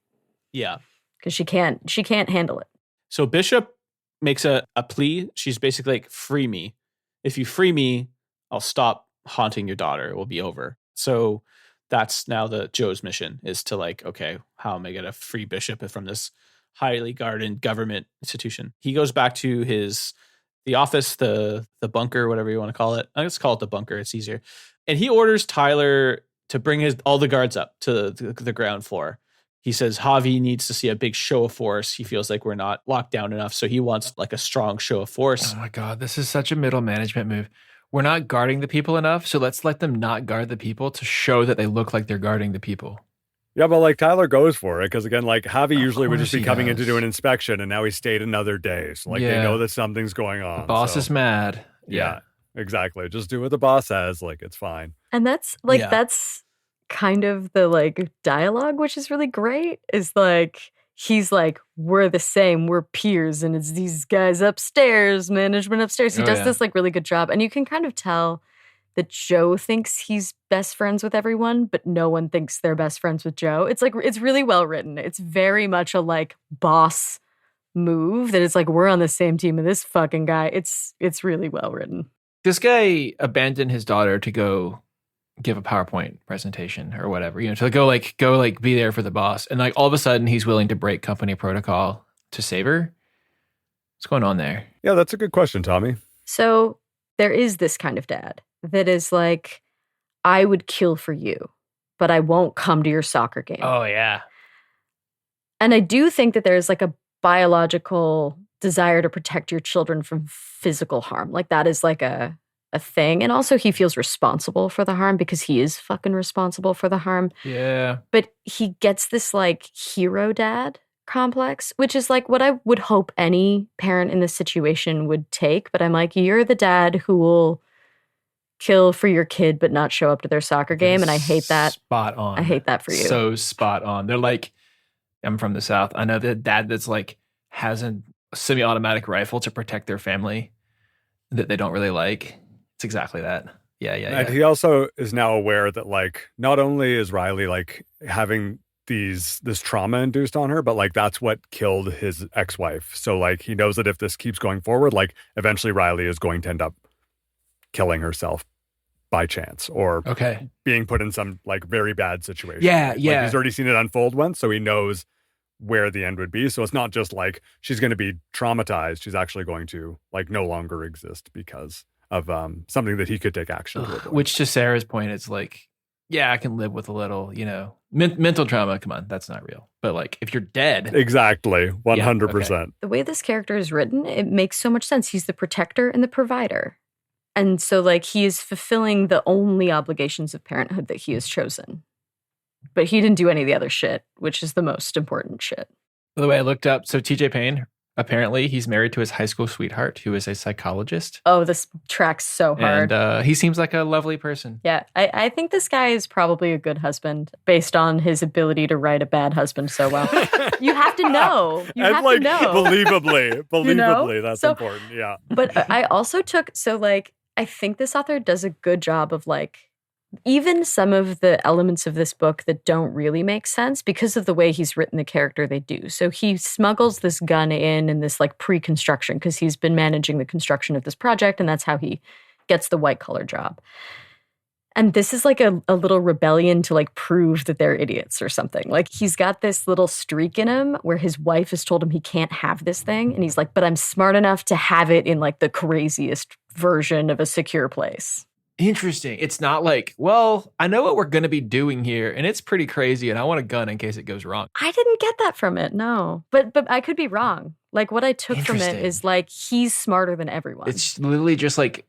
Yeah. Because she can't handle it. So Bishop makes a plea. She's basically like, free me. If you free me, I'll stop haunting your daughter. It will be over. So that's now Joe's mission, is to like, okay, how am I going to free Bishop from this highly guarded government institution? He goes back to the office, the bunker, whatever you want to call it. Let's call it the bunker. It's easier. And he orders Tyler to bring all the guards up to the ground floor. He says Javi needs to see a big show of force. He feels like we're not locked down enough. So he wants like a strong show of force. Oh my God, this is such a middle management move. We're not guarding the people enough, so let's let them not guard the people to show that they look like they're guarding the people. Yeah, but like Tyler goes for it because, again, like Javi usually would just be coming in to does. do an inspection, and now he stayed another day. So like they know that something's going on. The boss is mad. Yeah, exactly. Just do what the boss says. Like, it's fine. And that's kind of the like dialogue, which is really great, is like, he's like, we're the same, we're peers, and it's these guys upstairs, management upstairs. He does this like really good job. And you can kind of tell that Joe thinks he's best friends with everyone, but no one thinks they're best friends with Joe. It's like, it's really well written. It's very much a like boss move that it's like, we're on the same team with this fucking guy. It's really well written. This guy abandoned his daughter to go give a PowerPoint presentation or whatever, to go be there for the boss. And like all of a sudden he's willing to break company protocol to save her. What's going on there? Yeah, that's a good question, Tommy. So there is this kind of dad that is like, I would kill for you, but I won't come to your soccer game. Oh, yeah. And I do think that there's like a biological desire to protect your children from physical harm. Like, that is like a thing. And also he feels responsible for the harm because he is fucking responsible for the harm. Yeah. But he gets this like hero dad complex, which is like what I would hope any parent in this situation would take. But I'm like, you're the dad who will kill for your kid but not show up to their soccer game, and I hate that. Spot on. I hate that for you. So spot on. They're like, I'm from the South. I know the dad that's like has a semi-automatic rifle to protect their family that they don't really like. It's exactly that. Yeah. And he also is now aware that like not only is Riley like having this trauma induced on her, but like that's what killed his ex-wife. So like he knows that if this keeps going forward, like eventually Riley is going to end up killing herself by chance or being put in some like very bad situation. Yeah. Like, he's already seen it unfold once, so he knows where the end would be. So it's not just like she's going to be traumatized. She's actually going to like no longer exist because of something that he could take action to avoid. Which to Sarah's point, it's like, yeah, I can live with a little, mental trauma. Come on, that's not real. But like, if you're dead. Exactly. 100%. Yeah, okay. The way this character is written, it makes so much sense. He's the protector and the provider. And so like he is fulfilling the only obligations of parenthood that he has chosen. But he didn't do any of the other shit, which is the most important shit. By the way, I looked up, so TJ Payne, apparently he's married to his high school sweetheart, who is a psychologist. Oh, this tracks so hard. And he seems like a lovely person. Yeah, I think this guy is probably a good husband based on his ability to write a bad husband so well. You have to know. You have to know. Believably, that's important. Yeah. But I also I think this author does a good job of like, even some of the elements of this book that don't really make sense because of the way he's written the character, they do. So he smuggles this gun in this like pre-construction because he's been managing the construction of this project, and that's how he gets the white collar job. And this is like a little rebellion to like prove that they're idiots or something. Like he's got this little streak in him where his wife has told him he can't have this thing. And he's like, but I'm smart enough to have it in like the craziest version of a secure place. Interesting. It's not like, well, I know what we're going to be doing here, and it's pretty crazy, and I want a gun in case it goes wrong. I didn't get that from it, no. But I could be wrong. Like, what I took from it is, like, he's smarter than everyone. It's literally just like,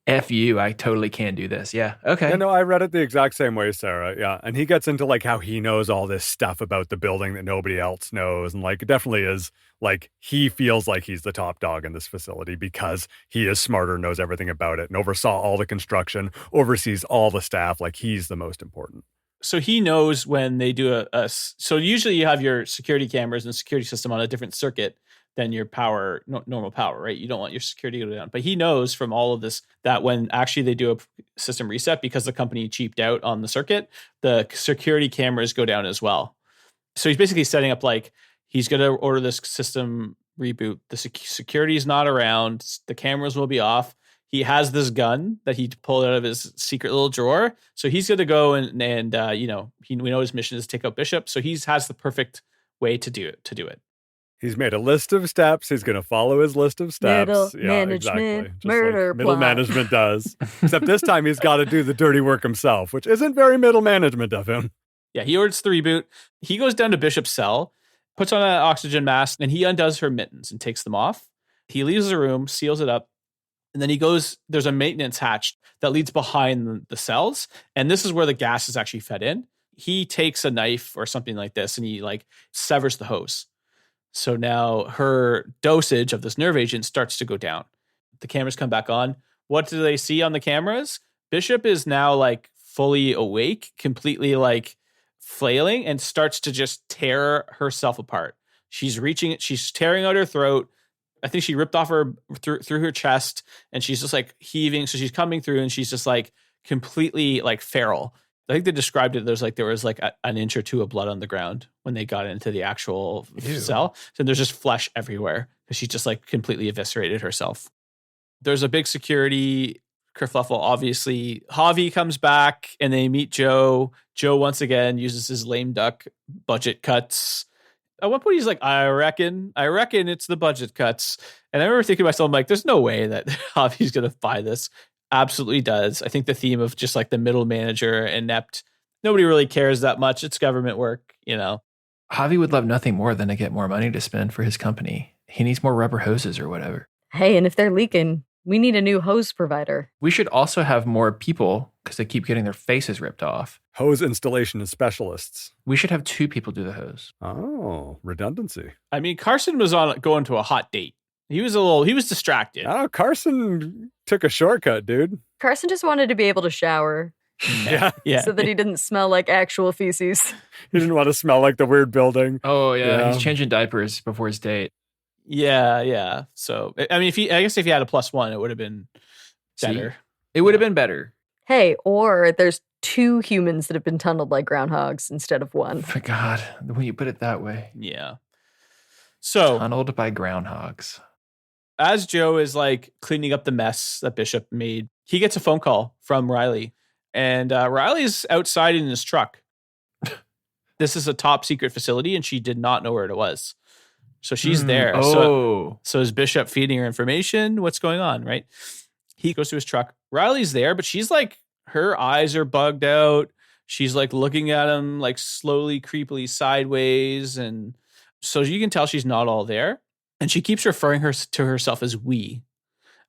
F you, I totally can do this. Yeah, okay. Yeah, no, I read it the exact same way, Sarah. Yeah, and he gets into, like, how he knows all this stuff about the building that nobody else knows, and, like, it definitely is, like, he feels like he's the top dog in this facility because he is smarter, knows everything about it, and oversaw all the construction, oversees all the staff. Like, he's the most important. So he knows when they do so usually you have your security cameras and security system on a different circuit than your power, normal power, right? You don't want your security to go down. But he knows from all of this that when actually they do a system reset, because the company cheaped out on the circuit, the security cameras go down as well. So he's basically setting up like, he's going to order this system reboot. The security is not around. The cameras will be off. He has this gun that he pulled out of his secret little drawer. So he's going to go and we know his mission is to take out Bishop. So he has the perfect way to do it. He's made a list of steps. He's going to follow his list of steps. Middle management, Just murder like middle plot. management does. Except this time he's got to do the dirty work himself, which isn't very middle management of him. Yeah, he orders the reboot. He goes down to Bishop's cell, puts on an oxygen mask, and he undoes her mittens and takes them off. He leaves the room, seals it up, and then he goes, there's a maintenance hatch that leads behind the cells, and this is where the gas is actually fed in. He takes a knife or something like this, and he like severs the hose. So now her dosage of this nerve agent starts to go down. The cameras come back on. What do they see on the cameras? Bishop is now like fully awake, completely like flailing, and starts to just tear herself apart. She's tearing out her throat. I think she ripped off her through her chest, and she's just like heaving. So she's coming through, and she's just like completely like feral. I think they described it. There was like an inch or two of blood on the ground when they got into the actual cell. So there's just flesh everywhere because she just like completely eviscerated herself. There's a big security kerfluffle. Obviously, Javi comes back and they meet Joe. Joe once again uses his lame duck budget cuts. At one point, he's like, I reckon it's the budget cuts. And I remember thinking to myself, I'm like, there's no way that Javi's going to buy this. Absolutely does. I think the theme of just like the middle manager, inept, nobody really cares that much. It's government work, Javi would love nothing more than to get more money to spend for his company. He needs more rubber hoses or whatever. Hey, and if they're leaking, we need a new hose provider. We should also have more people because they keep getting their faces ripped off. Hose installation specialists. We should have 2 people do the hose. Oh, redundancy. I mean, Carson was going to a hot date. He was distracted. Oh, Carson took a shortcut, dude. Carson just wanted to be able to shower Yeah. so that he didn't smell like actual feces. He didn't want to smell like the weird building. Oh, yeah. He's changing diapers before his date. Yeah. So, I mean, I guess if he had a +1, it would have been better. It would have been better. Hey, or there's 2 humans that have been tunneled like groundhogs instead of 1. Oh, God, when you put it that way. Yeah. So, Tunneled by groundhogs. as Joe is like cleaning up the mess that Bishop made, he gets a phone call from Riley. And Riley's outside in his truck. This is a top secret facility, and she did not know where it was. So she's there. Oh. So is Bishop feeding her information? What's going on, right? He goes to his truck. Riley's there, but she's like, her eyes are bugged out. She's like looking at him like slowly, creepily sideways. And so you can tell she's not all there. And she keeps referring to herself as we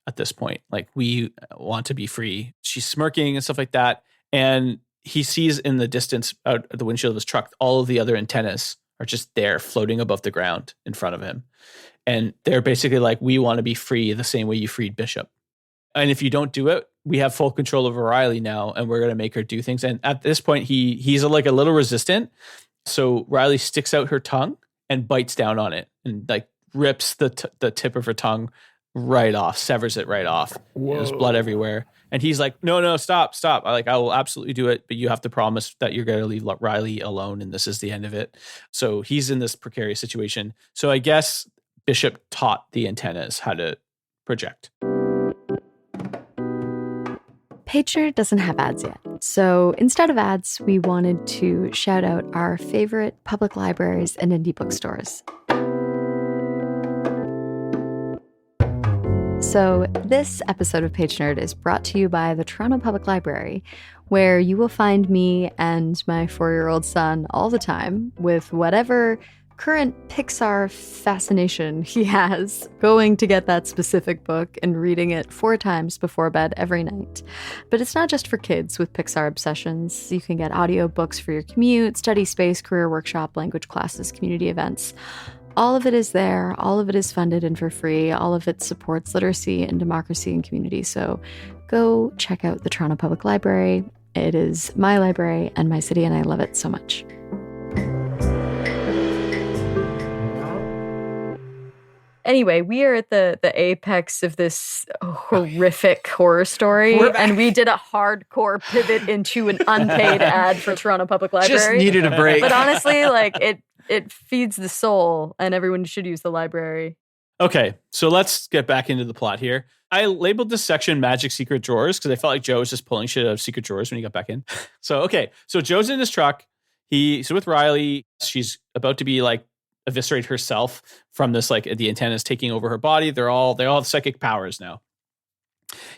at this point. Like, we want to be free. She's smirking and stuff like that. And he sees in the distance out the windshield of his truck, all of the other antennas are just there floating above the ground in front of him. And they're basically like, we want to be free the same way you freed Bishop. And if you don't do it, we have full control over Riley now, and we're going to make her do things. And at this point, he's like a little resistant. So Riley sticks out her tongue and bites down on it and like rips the tip of her tongue right off, severs it right off. There's blood everywhere. And he's like, no, stop. I will absolutely do it, but you have to promise that you're going to leave Riley alone, and this is the end of it. So he's in this precarious situation. So I guess Bishop taught the antennas how to project. Pagenerd doesn't have ads yet. So instead of ads, we wanted to shout out our favorite public libraries and indie bookstores. So this episode of Pagenerd is brought to you by the Toronto Public Library, where you will find me and my 4-year-old son all the time with whatever current Pixar fascination he has, going to get that specific book and reading it 4 times before bed every night. But it's not just for kids with Pixar obsessions. You can get audiobooks for your commute, study space, career workshop, language classes, community events. All of it is there. All of it is funded and for free. All of it supports literacy and democracy and community. So go check out the Toronto Public Library. It is my library and my city, and I love it so much. Anyway, we are at the apex of this horrific horror story, and we did a hardcore pivot into an unpaid ad for Toronto Public Library. Just needed a break. But honestly, like it feeds the soul, and everyone should use the library. Okay, so let's get back into the plot here. I labeled this section Magic Secret Drawers because I felt like Joe was just pulling shit out of secret drawers when he got back in. So Joe's in his truck. He's with Riley. She's about to be like eviscerate herself from this, like the antennas taking over her body. They all have psychic powers now.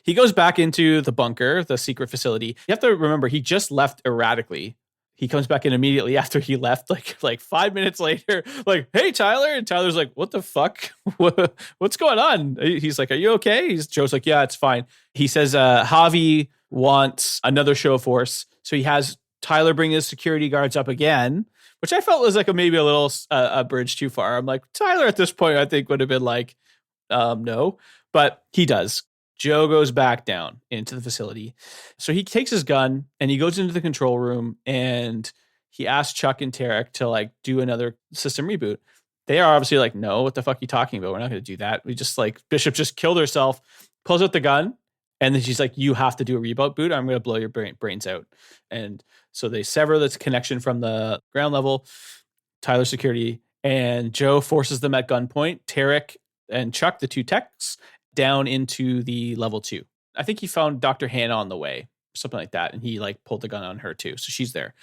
He goes back into the bunker, the secret facility. You have to remember, he just left erratically. He comes back in immediately after he left, like 5 minutes later, like, hey, Tyler. And Tyler's like, what the fuck? What's going on? He's like, are you okay? Joe's like, yeah, it's fine. He says Javi wants another show of force. So he has Tyler bring his security guards up again, which I felt was like maybe a little a bridge too far. I'm like, Tyler at this point, I think would have been like, no, but he does. Joe goes back down into the facility. So he takes his gun and he goes into the control room and he asks Chuck and Tarek to like do another system reboot. They are obviously like, no, what the fuck are you talking about? We're not going to do that. We just like, Bishop just killed herself, pulls out the gun. And then she's like, you have to do a reboot boot. I'm going to blow your brains out. And so they sever this connection from the ground level, Tyler security, and Joe forces them at gunpoint, Tarek and Chuck, the 2 techs, down into the level 2. I think he found Dr. Hannah on the way, something like that. And he like pulled the gun on her too. So she's there.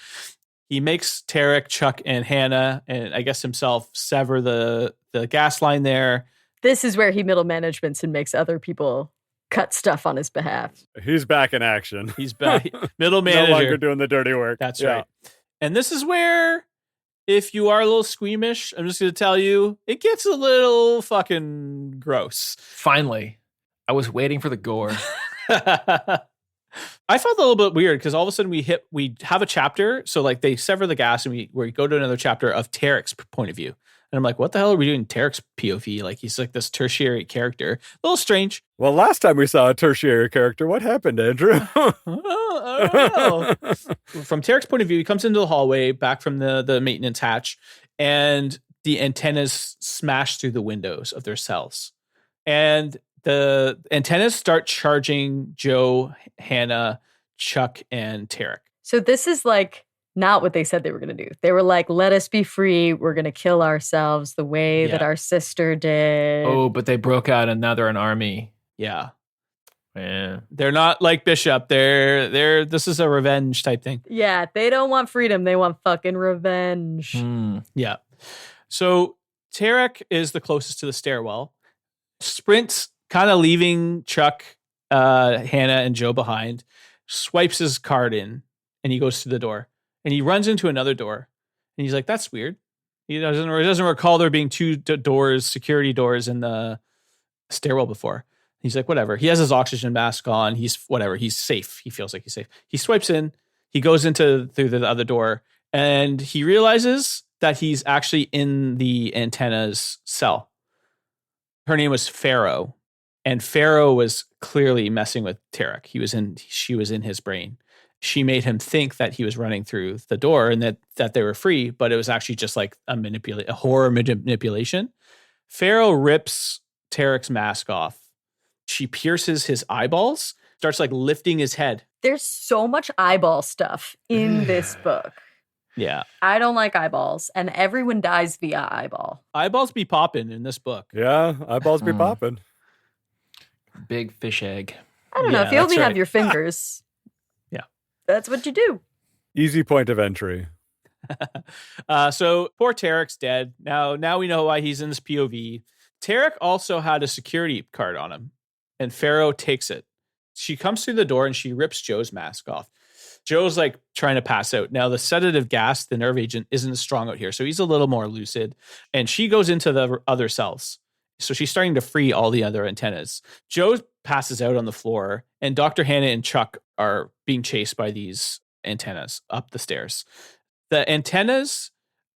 He makes Tarek, Chuck, and Hannah, and I guess himself, sever the gas line there. This is where he middle managements and makes other people cut stuff on his behalf. He's back in action. He's back. Middle manager. No longer doing the dirty work. That's right. And this is where, if you are a little squeamish, I'm just going to tell you, it gets a little fucking gross. Finally. I was waiting for the gore. I felt a little bit weird because all of a sudden we have a chapter. So like they sever the gas and we go to another chapter of Tarek's point of view. And I'm like, what the hell are we doing Tarek's POV? Like, he's like this tertiary character. A little strange. Well, last time we saw a tertiary character, what happened, Andrew? I don't know. From Tarek's point of view, he comes into the hallway back from the maintenance hatch, and the antennas smash through the windows of their cells. And the antennas start charging Joe, Hannah, Chuck, and Tarek. So this is like not what they said they were going to do. They were like, let us be free. We're going to kill ourselves the way that our sister did. Oh, but they broke out and now they're an army. Yeah. Yeah. They're not like Bishop. This is a revenge type thing. Yeah, they don't want freedom. They want fucking revenge. Yeah. So Tarek is the closest to the stairwell. Sprints, kind of leaving Chuck, Hannah, and Joe behind, swipes his card in, and he goes to the door. And he runs into another door. And he's like, that's weird. He doesn't recall there being two doors, security doors in the stairwell before. He's like, whatever. He has his oxygen mask on. He's whatever. He's safe. He feels like he's safe. He swipes in. He goes through the other door. And he realizes that he's actually in the antenna's cell. Her name was Pharaoh. And Pharaoh was clearly messing with Tarek. She was in his brain. She made him think that he was running through the door and that they were free, but it was actually just like a horror manipulation. Pharaoh rips Tarek's mask off. She pierces his eyeballs, starts like lifting his head. There's so much eyeball stuff in this book. Yeah. I don't like eyeballs, and everyone dies via eyeball. Eyeballs be popping in this book. Yeah, eyeballs be popping. Big fish egg. I don't know. If you only have your fingers. Yeah. That's what you do. Easy point of entry. So poor Tarek's dead. Now we know why he's in this POV. Tarek also had a security card on him, and Pharaoh takes it. She comes through the door and she rips Joe's mask off. Joe's like trying to pass out. Now the sedative gas, the nerve agent, isn't as strong out here, so he's a little more lucid. And she goes into the other cells. So she's starting to free all the other antennas. Joe passes out on the floor, and Dr. Hannah and Chuck are being chased by these antennas up the stairs. The antennas,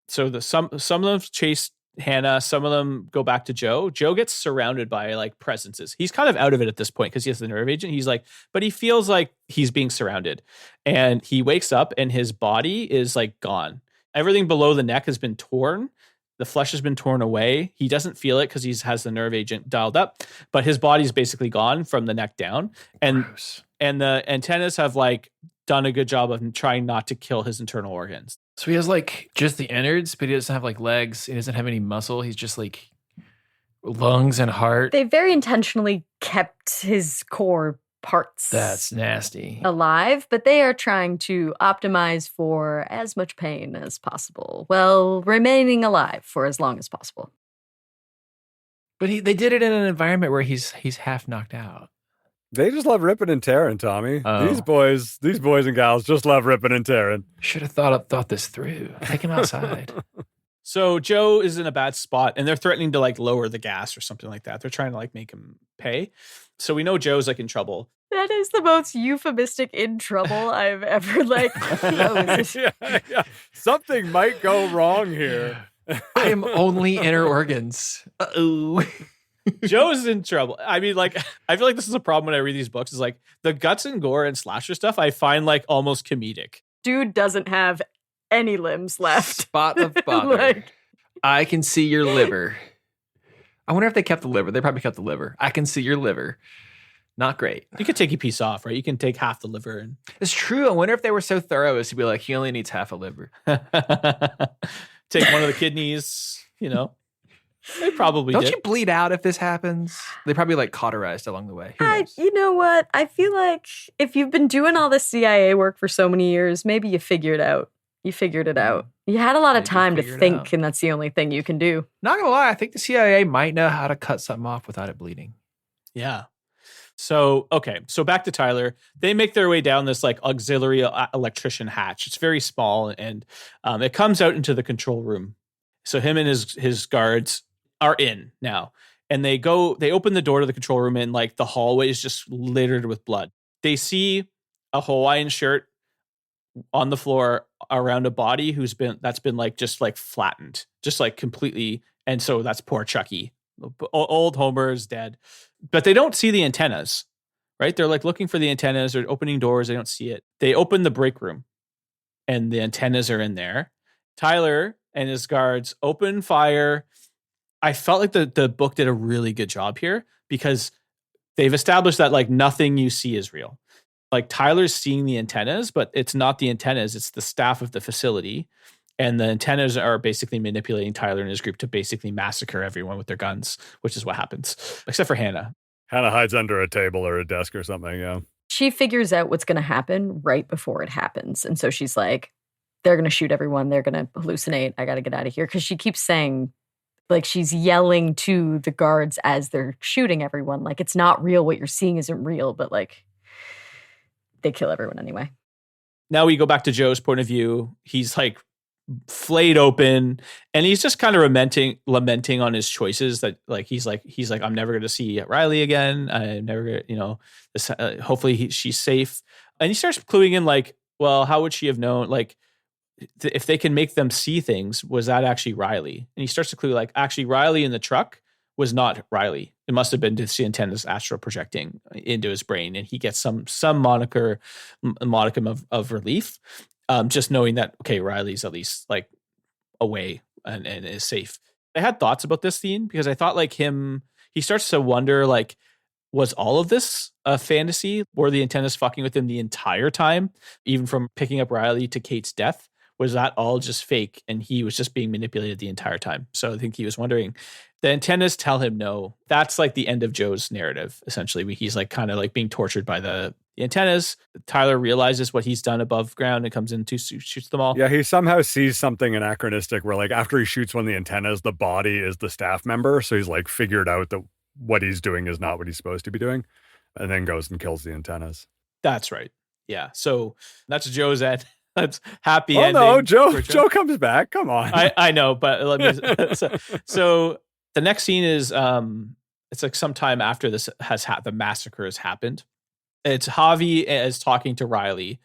so some of them chase Hannah, some of them go back to Joe. Joe gets surrounded by like presences. He's kind of out of it at this point because he has the nerve agent. He's like, but he feels like he's being surrounded. And he wakes up and his body is like gone. Everything below the neck has been torn. The flesh has been torn away. He doesn't feel it because he has the nerve agent dialed up, but his body's basically gone from the neck down. And Gross. and the antennas have like done a good job of trying not to kill his internal organs. So he has like just the innards, but he doesn't have like legs. He doesn't have any muscle. He's just like lungs and heart. They very intentionally kept his core parts That's nasty. alive, but they are trying to optimize for as much pain as possible while remaining alive for as long as possible. But they did it in an environment where he's half knocked out. They just love ripping and tearing, Tommy. Oh. These boys and gals just love ripping and tearing. Should have thought this through. Take him outside. So Joe is in a bad spot and they're threatening to like lower the gas or something like that. They're trying to like make him pay. So we know Joe's like in trouble. That is the most euphemistic in trouble I've ever Yeah. Something might go wrong here. I am only inner organs. Uh-oh. Joe's in trouble. I mean, like, I feel like this is a problem when I read these books is like the guts and gore and slasher stuff I find like almost comedic. Dude doesn't have any limbs left. Spot of bother. Like- I can see your liver. I wonder if they kept the liver. They probably kept the liver. I can see your liver. Not great. You could take a piece off, right? You can take half the liver and It's true. I wonder if they were so thorough as to be like, he only needs half a liver. take one of the kidneys, you know. They probably Don't did. you bleed out if this happens? They probably like cauterized along the way. Who knows? You know what? I feel like if you've been doing all this CIA work for so many years, maybe you figured it out. You had a lot of Maybe time to figure it think, out. and that's the only thing you can do. Not gonna lie, I think the CIA might know how to cut something off without it bleeding. Yeah. So, okay. So back to Tyler. They make their way down this like auxiliary electrician hatch. It's very small and it comes out into the control room. So him and his guards are in now. And they open the door to the control room and like the hallway is just littered with blood. They see a Hawaiian shirt on the floor around a body that's been like just like flattened, just like completely. And so that's poor Chucky. Old Homer is dead, but they don't see the antennas, right? They're like looking for the antennas. They're opening doors. They don't see it. They open the break room and the antennas are in there. Tyler and his guards open fire. I felt like the book did a really good job here because they've established that like nothing you see is real. Like Tyler's seeing the antennas, but it's not the antennas. It's the staff of the facility. And the antennas are basically manipulating Tyler and his group to basically massacre everyone with their guns, which is what happens, except for Hannah. Hannah hides under a table or a desk or something, yeah. She figures out what's going to happen right before it happens. And so she's like, they're going to shoot everyone. They're going to hallucinate. I got to get out of here. Because she keeps saying, like, she's yelling to the guards as they're shooting everyone. Like, it's not real. What you're seeing isn't real. But, like, they kill everyone anyway. Now we go back to Joe's point of view. He's, like, flayed open. And he's just kind of lamenting on his choices that, like, he's like, I'm never going to see Riley again. I'm never going to, this, hopefully she's safe. And he starts cluing in, like, well, how would she have known? Like, if they can make them see things, was that actually Riley? And he starts to clue, like, actually Riley in the truck was not Riley. It must have been the antennas astral projecting into his brain. And he gets some modicum of relief. Just knowing that, okay, Riley's at least like away and is safe. I had thoughts about this scene because I thought like he starts to wonder, like, was all of this a fantasy? Were the antennas fucking with him the entire time? Even from picking up Riley to Kate's death? Was that all just fake and he was just being manipulated the entire time? So I think he was wondering. The antennas tell him no. That's like the end of Joe's narrative, essentially. He's like kind of like being tortured by the antennas. Tyler realizes what he's done above ground and comes in to shoots them all. Yeah, he somehow sees something anachronistic where, like, after he shoots one of the antennas, the body is the staff member. So he's like figured out that what he's doing is not what he's supposed to be doing, and then goes and kills the antennas. That's right. Yeah. So that's Joe's end. That's happy ending. Oh no, Joe comes back. Come on. I know, but let me. So the next scene is it's like sometime after this the massacre has happened. It's Javi is talking to Riley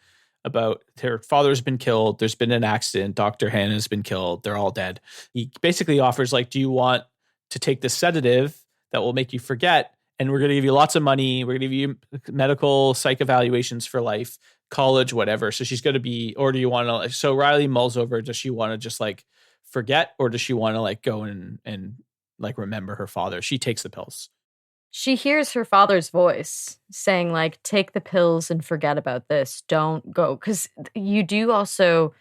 about her father's been killed. There's been an accident. Dr. Hannah's been killed. They're all dead. He basically offers, like, do you want to take this sedative that will make you forget? And we're going to give you lots of money. We're going to give you medical psych evaluations for life, college, whatever. So she's going to be, or do you want to, so Riley mulls over, does she want to just like forget, or does she want to like go and like remember her father? She takes the pills. She hears her father's voice saying, like, take the pills and forget about this. Don't go. Because you do also,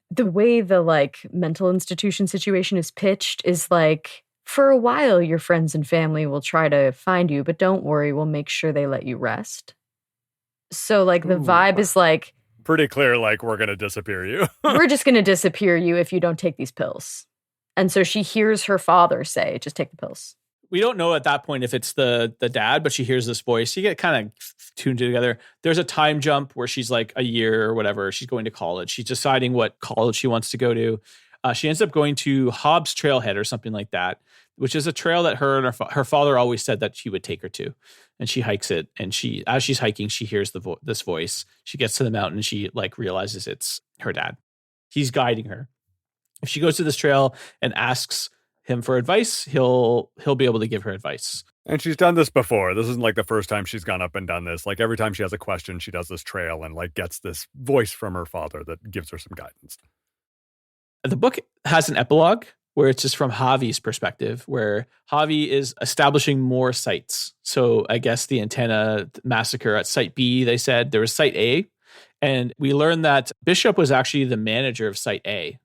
the way the, like, mental institution situation is pitched is, like, for a while your friends and family will try to find you, but don't worry, we'll make sure they let you rest. So, like, the vibe is, like... pretty clear, like, we're going to disappear you. We're just going to disappear you if you don't take these pills. And so she hears her father say, just take the pills. We don't know at that point if it's the dad, but she hears this voice. You get kind of tuned together. There's a time jump where she's like a year or whatever. She's going to college. She's deciding what college she wants to go to. She ends up going to Hobbs Trailhead or something like that, which is a trail that her and her father always said that she would take her to. And she hikes it. And as she's hiking, she hears this voice. She gets to the mountain and she like realizes it's her dad. He's guiding her. If she goes to this trail and asks him for advice, he'll be able to give her advice. And she's done this before. This isn't like the first time she's gone up and done this. Like every time she has a question, she does this trail and like gets this voice from her father that gives her some guidance. The book has an epilogue where it's just from Javi's perspective, where Javi is establishing more sites. So I guess the antenna massacre at Site B, they said there was Site A. And we learned that Bishop was actually the manager of Site A.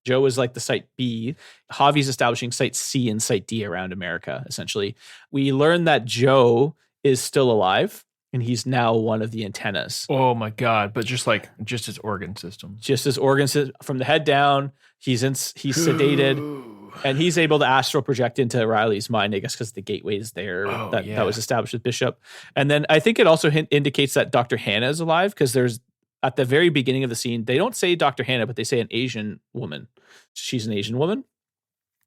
Joe was like the Site B. Javi's establishing Site C and Site D around America, essentially. We learned that Joe is still alive, and he's now one of the antennas. Oh my God. But just his organ system. Just his organ system. From the head down, he's sedated, and he's able to astral project into Riley's mind, I guess, because the gateway is there that was established with Bishop. And then I think it also indicates that Dr. Hannah is alive, because there's, at the very beginning of the scene, they don't say Dr. Hannah, but they say an Asian woman. She's an Asian woman.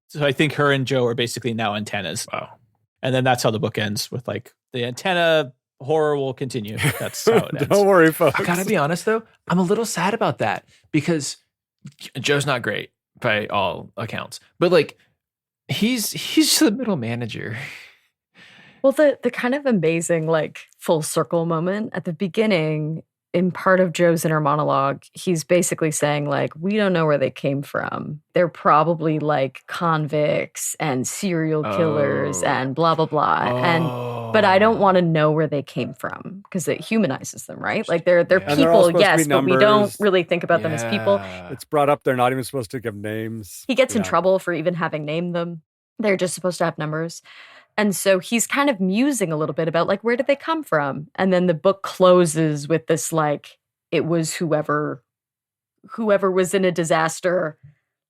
So I think her and Joe are basically now antennas. Wow. And then that's how the book ends, with like the antenna horror will continue. That's how it ends. Don't worry, folks. I gotta be honest though, I'm a little sad about that because Joe's not great by all accounts, but like he's just the middle manager. Well, the kind of amazing like full circle moment at the beginning, in part of Joe's inner monologue, he's basically saying like, we don't know where they came from. They're probably like convicts and serial killers and blah, blah, blah. But I don't want to know where they came from because it humanizes them, right? Like they're people, yes, but we don't really think about them as people. It's brought up they're not even supposed to give names. He gets in trouble for even having named them. They're just supposed to have numbers. And so he's kind of musing a little bit about like, where did they come from? And then the book closes with this, like, it was whoever was in a disaster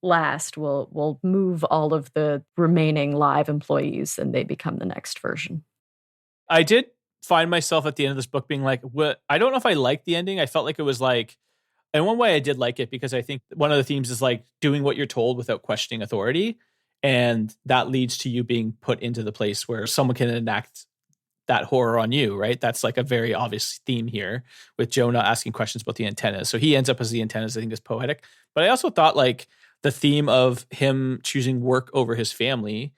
last will move all of the remaining live employees and they become the next version. I did find myself at the end of this book being like, what? I don't know if I liked the ending. I felt like it was like, in one way I did like it because I think one of the themes is like doing what you're told without questioning authority. And that leads to you being put into the place where someone can enact that horror on you, right? That's like a very obvious theme here with Joe not asking questions about the antennas. So he ends up as the antennas, I think is poetic. But I also thought like the theme of him choosing work over his family,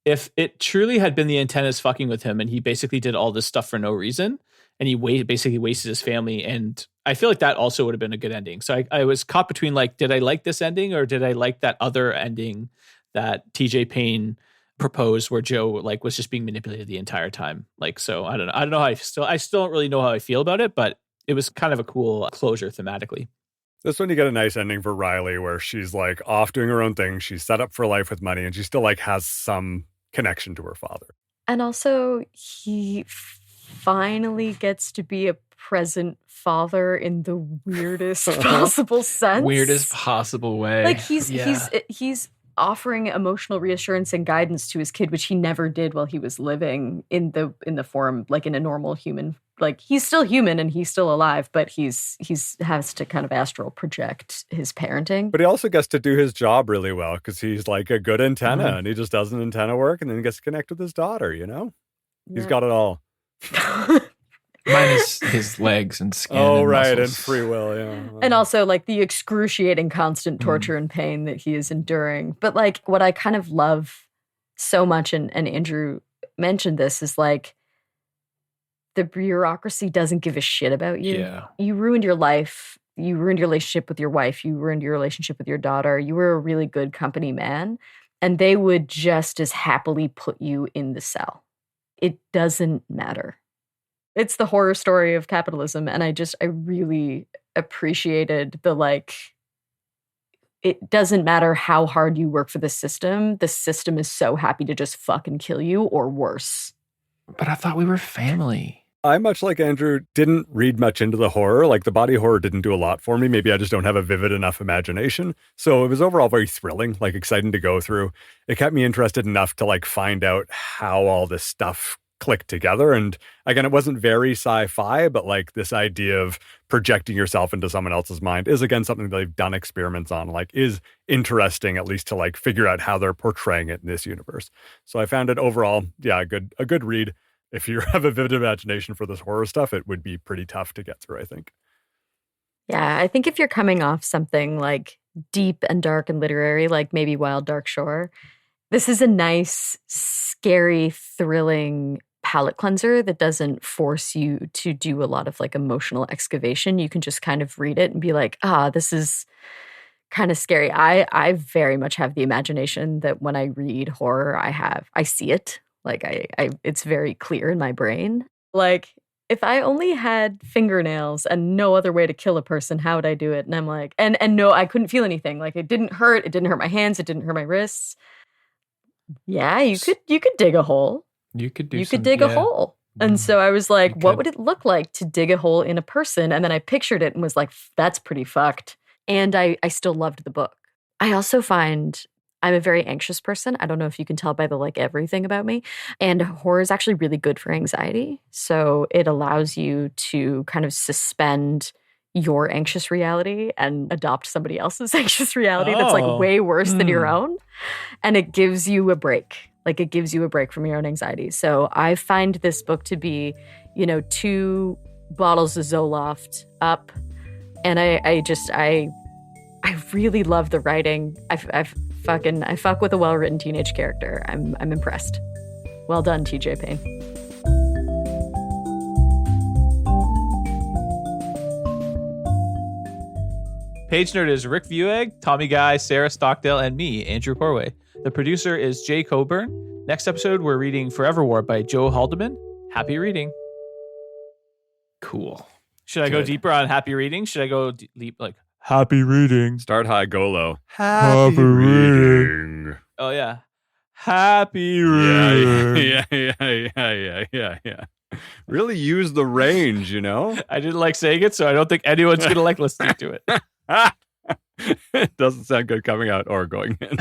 if it truly had been the antennas fucking with him and he basically did all this stuff for no reason and he basically wasted his family, and I feel like that also would have been a good ending. So I was caught between like, did I like this ending or did I like that other ending that TJ Payne proposed where Joe like was just being manipulated the entire time? Like, so I don't know how I still don't really know how I feel about it, but it was kind of a cool closure thematically. This one you get a nice ending for Riley where she's like off doing her own thing. She's set up for life with money and she still like has some connection to her father. And also he finally gets to be a present father in the weirdest possible sense. Weirdest possible way. Like he's offering emotional reassurance and guidance to his kid, which he never did while he was living in the form, like in a normal human. Like he's still human and he's still alive, but he's has to kind of astral project his parenting. But he also gets to do his job really well because he's like a good antenna and he just does an antenna work and then gets to connect with his daughter, you know? Yeah. He's got it all. Minus his legs and skin. Oh, and right. muscles. And free will, yeah. And also like the excruciating constant torture and pain that he is enduring. But like what I kind of love so much, and Andrew mentioned this, is like the bureaucracy doesn't give a shit about you. Yeah. You ruined your life. You ruined your relationship with your wife. You ruined your relationship with your daughter. You were a really good company man. And they would just as happily put you in the cell. It doesn't matter. It's the horror story of capitalism. And I really appreciated the like, it doesn't matter how hard you work for the system is so happy to just fucking kill you or worse. But I thought we were family. I, much like Andrew, didn't read much into the horror. Like the body horror didn't do a lot for me. Maybe I just don't have a vivid enough imagination. So it was overall very thrilling, like exciting to go through. It kept me interested enough to like find out how all this stuff clicked together. And again, it wasn't very sci-fi, but like this idea of projecting yourself into someone else's mind is again something that they've done experiments on, like is interesting at least to like figure out how they're portraying it in this universe. So I found it overall, yeah, a good read. If you have a vivid imagination for this horror stuff, it would be pretty tough to get through, I think. Yeah, I think if you're coming off something like deep and dark and literary, like maybe Wild Dark Shore, this is a nice, scary, thrilling palate cleanser that doesn't force you to do a lot of like emotional excavation. You can just kind of read it and be like, this is kind of scary. I very much have the imagination that when I read horror, I see it. Like I it's very clear in my brain. Like if I only had fingernails and no other way to kill a person, how would I do it? And I'm like, and no, I couldn't feel anything. Like it didn't hurt. It didn't hurt my hands. It didn't hurt my wrists. Yeah, you could dig a hole. You could dig a hole. And so I was like, what would it look like to dig a hole in a person? And then I pictured it and was like, that's pretty fucked. And I still loved the book. I also find I'm a very anxious person. I don't know if you can tell by the like everything about me. And horror is actually really good for anxiety. So it allows you to kind of suspend your anxious reality and adopt somebody else's anxious reality that's like way worse than your own. And it gives you a break. Like it gives you a break from your own anxiety. So I find this book to be 2 bottles of Zoloft up. And I really love the writing. I fuck with a well-written teenage character. I'm impressed. Well done, TJ Payne. Pagenerd is Rick Vieweg, Tommy Guy, Sarah Stockdale, and me, Andrew Corway. The producer is Jay Cockburn. Next episode, we're reading Forever War by Joe Haldeman. Happy reading. Cool. Should I go deeper on happy reading? Should I go deep, like, happy reading? Start high, go low. Happy reading. Oh, yeah. Happy reading. Yeah. Really use the range, I didn't like saying it, so I don't think anyone's going to like listening to it. It doesn't sound good coming out or going in.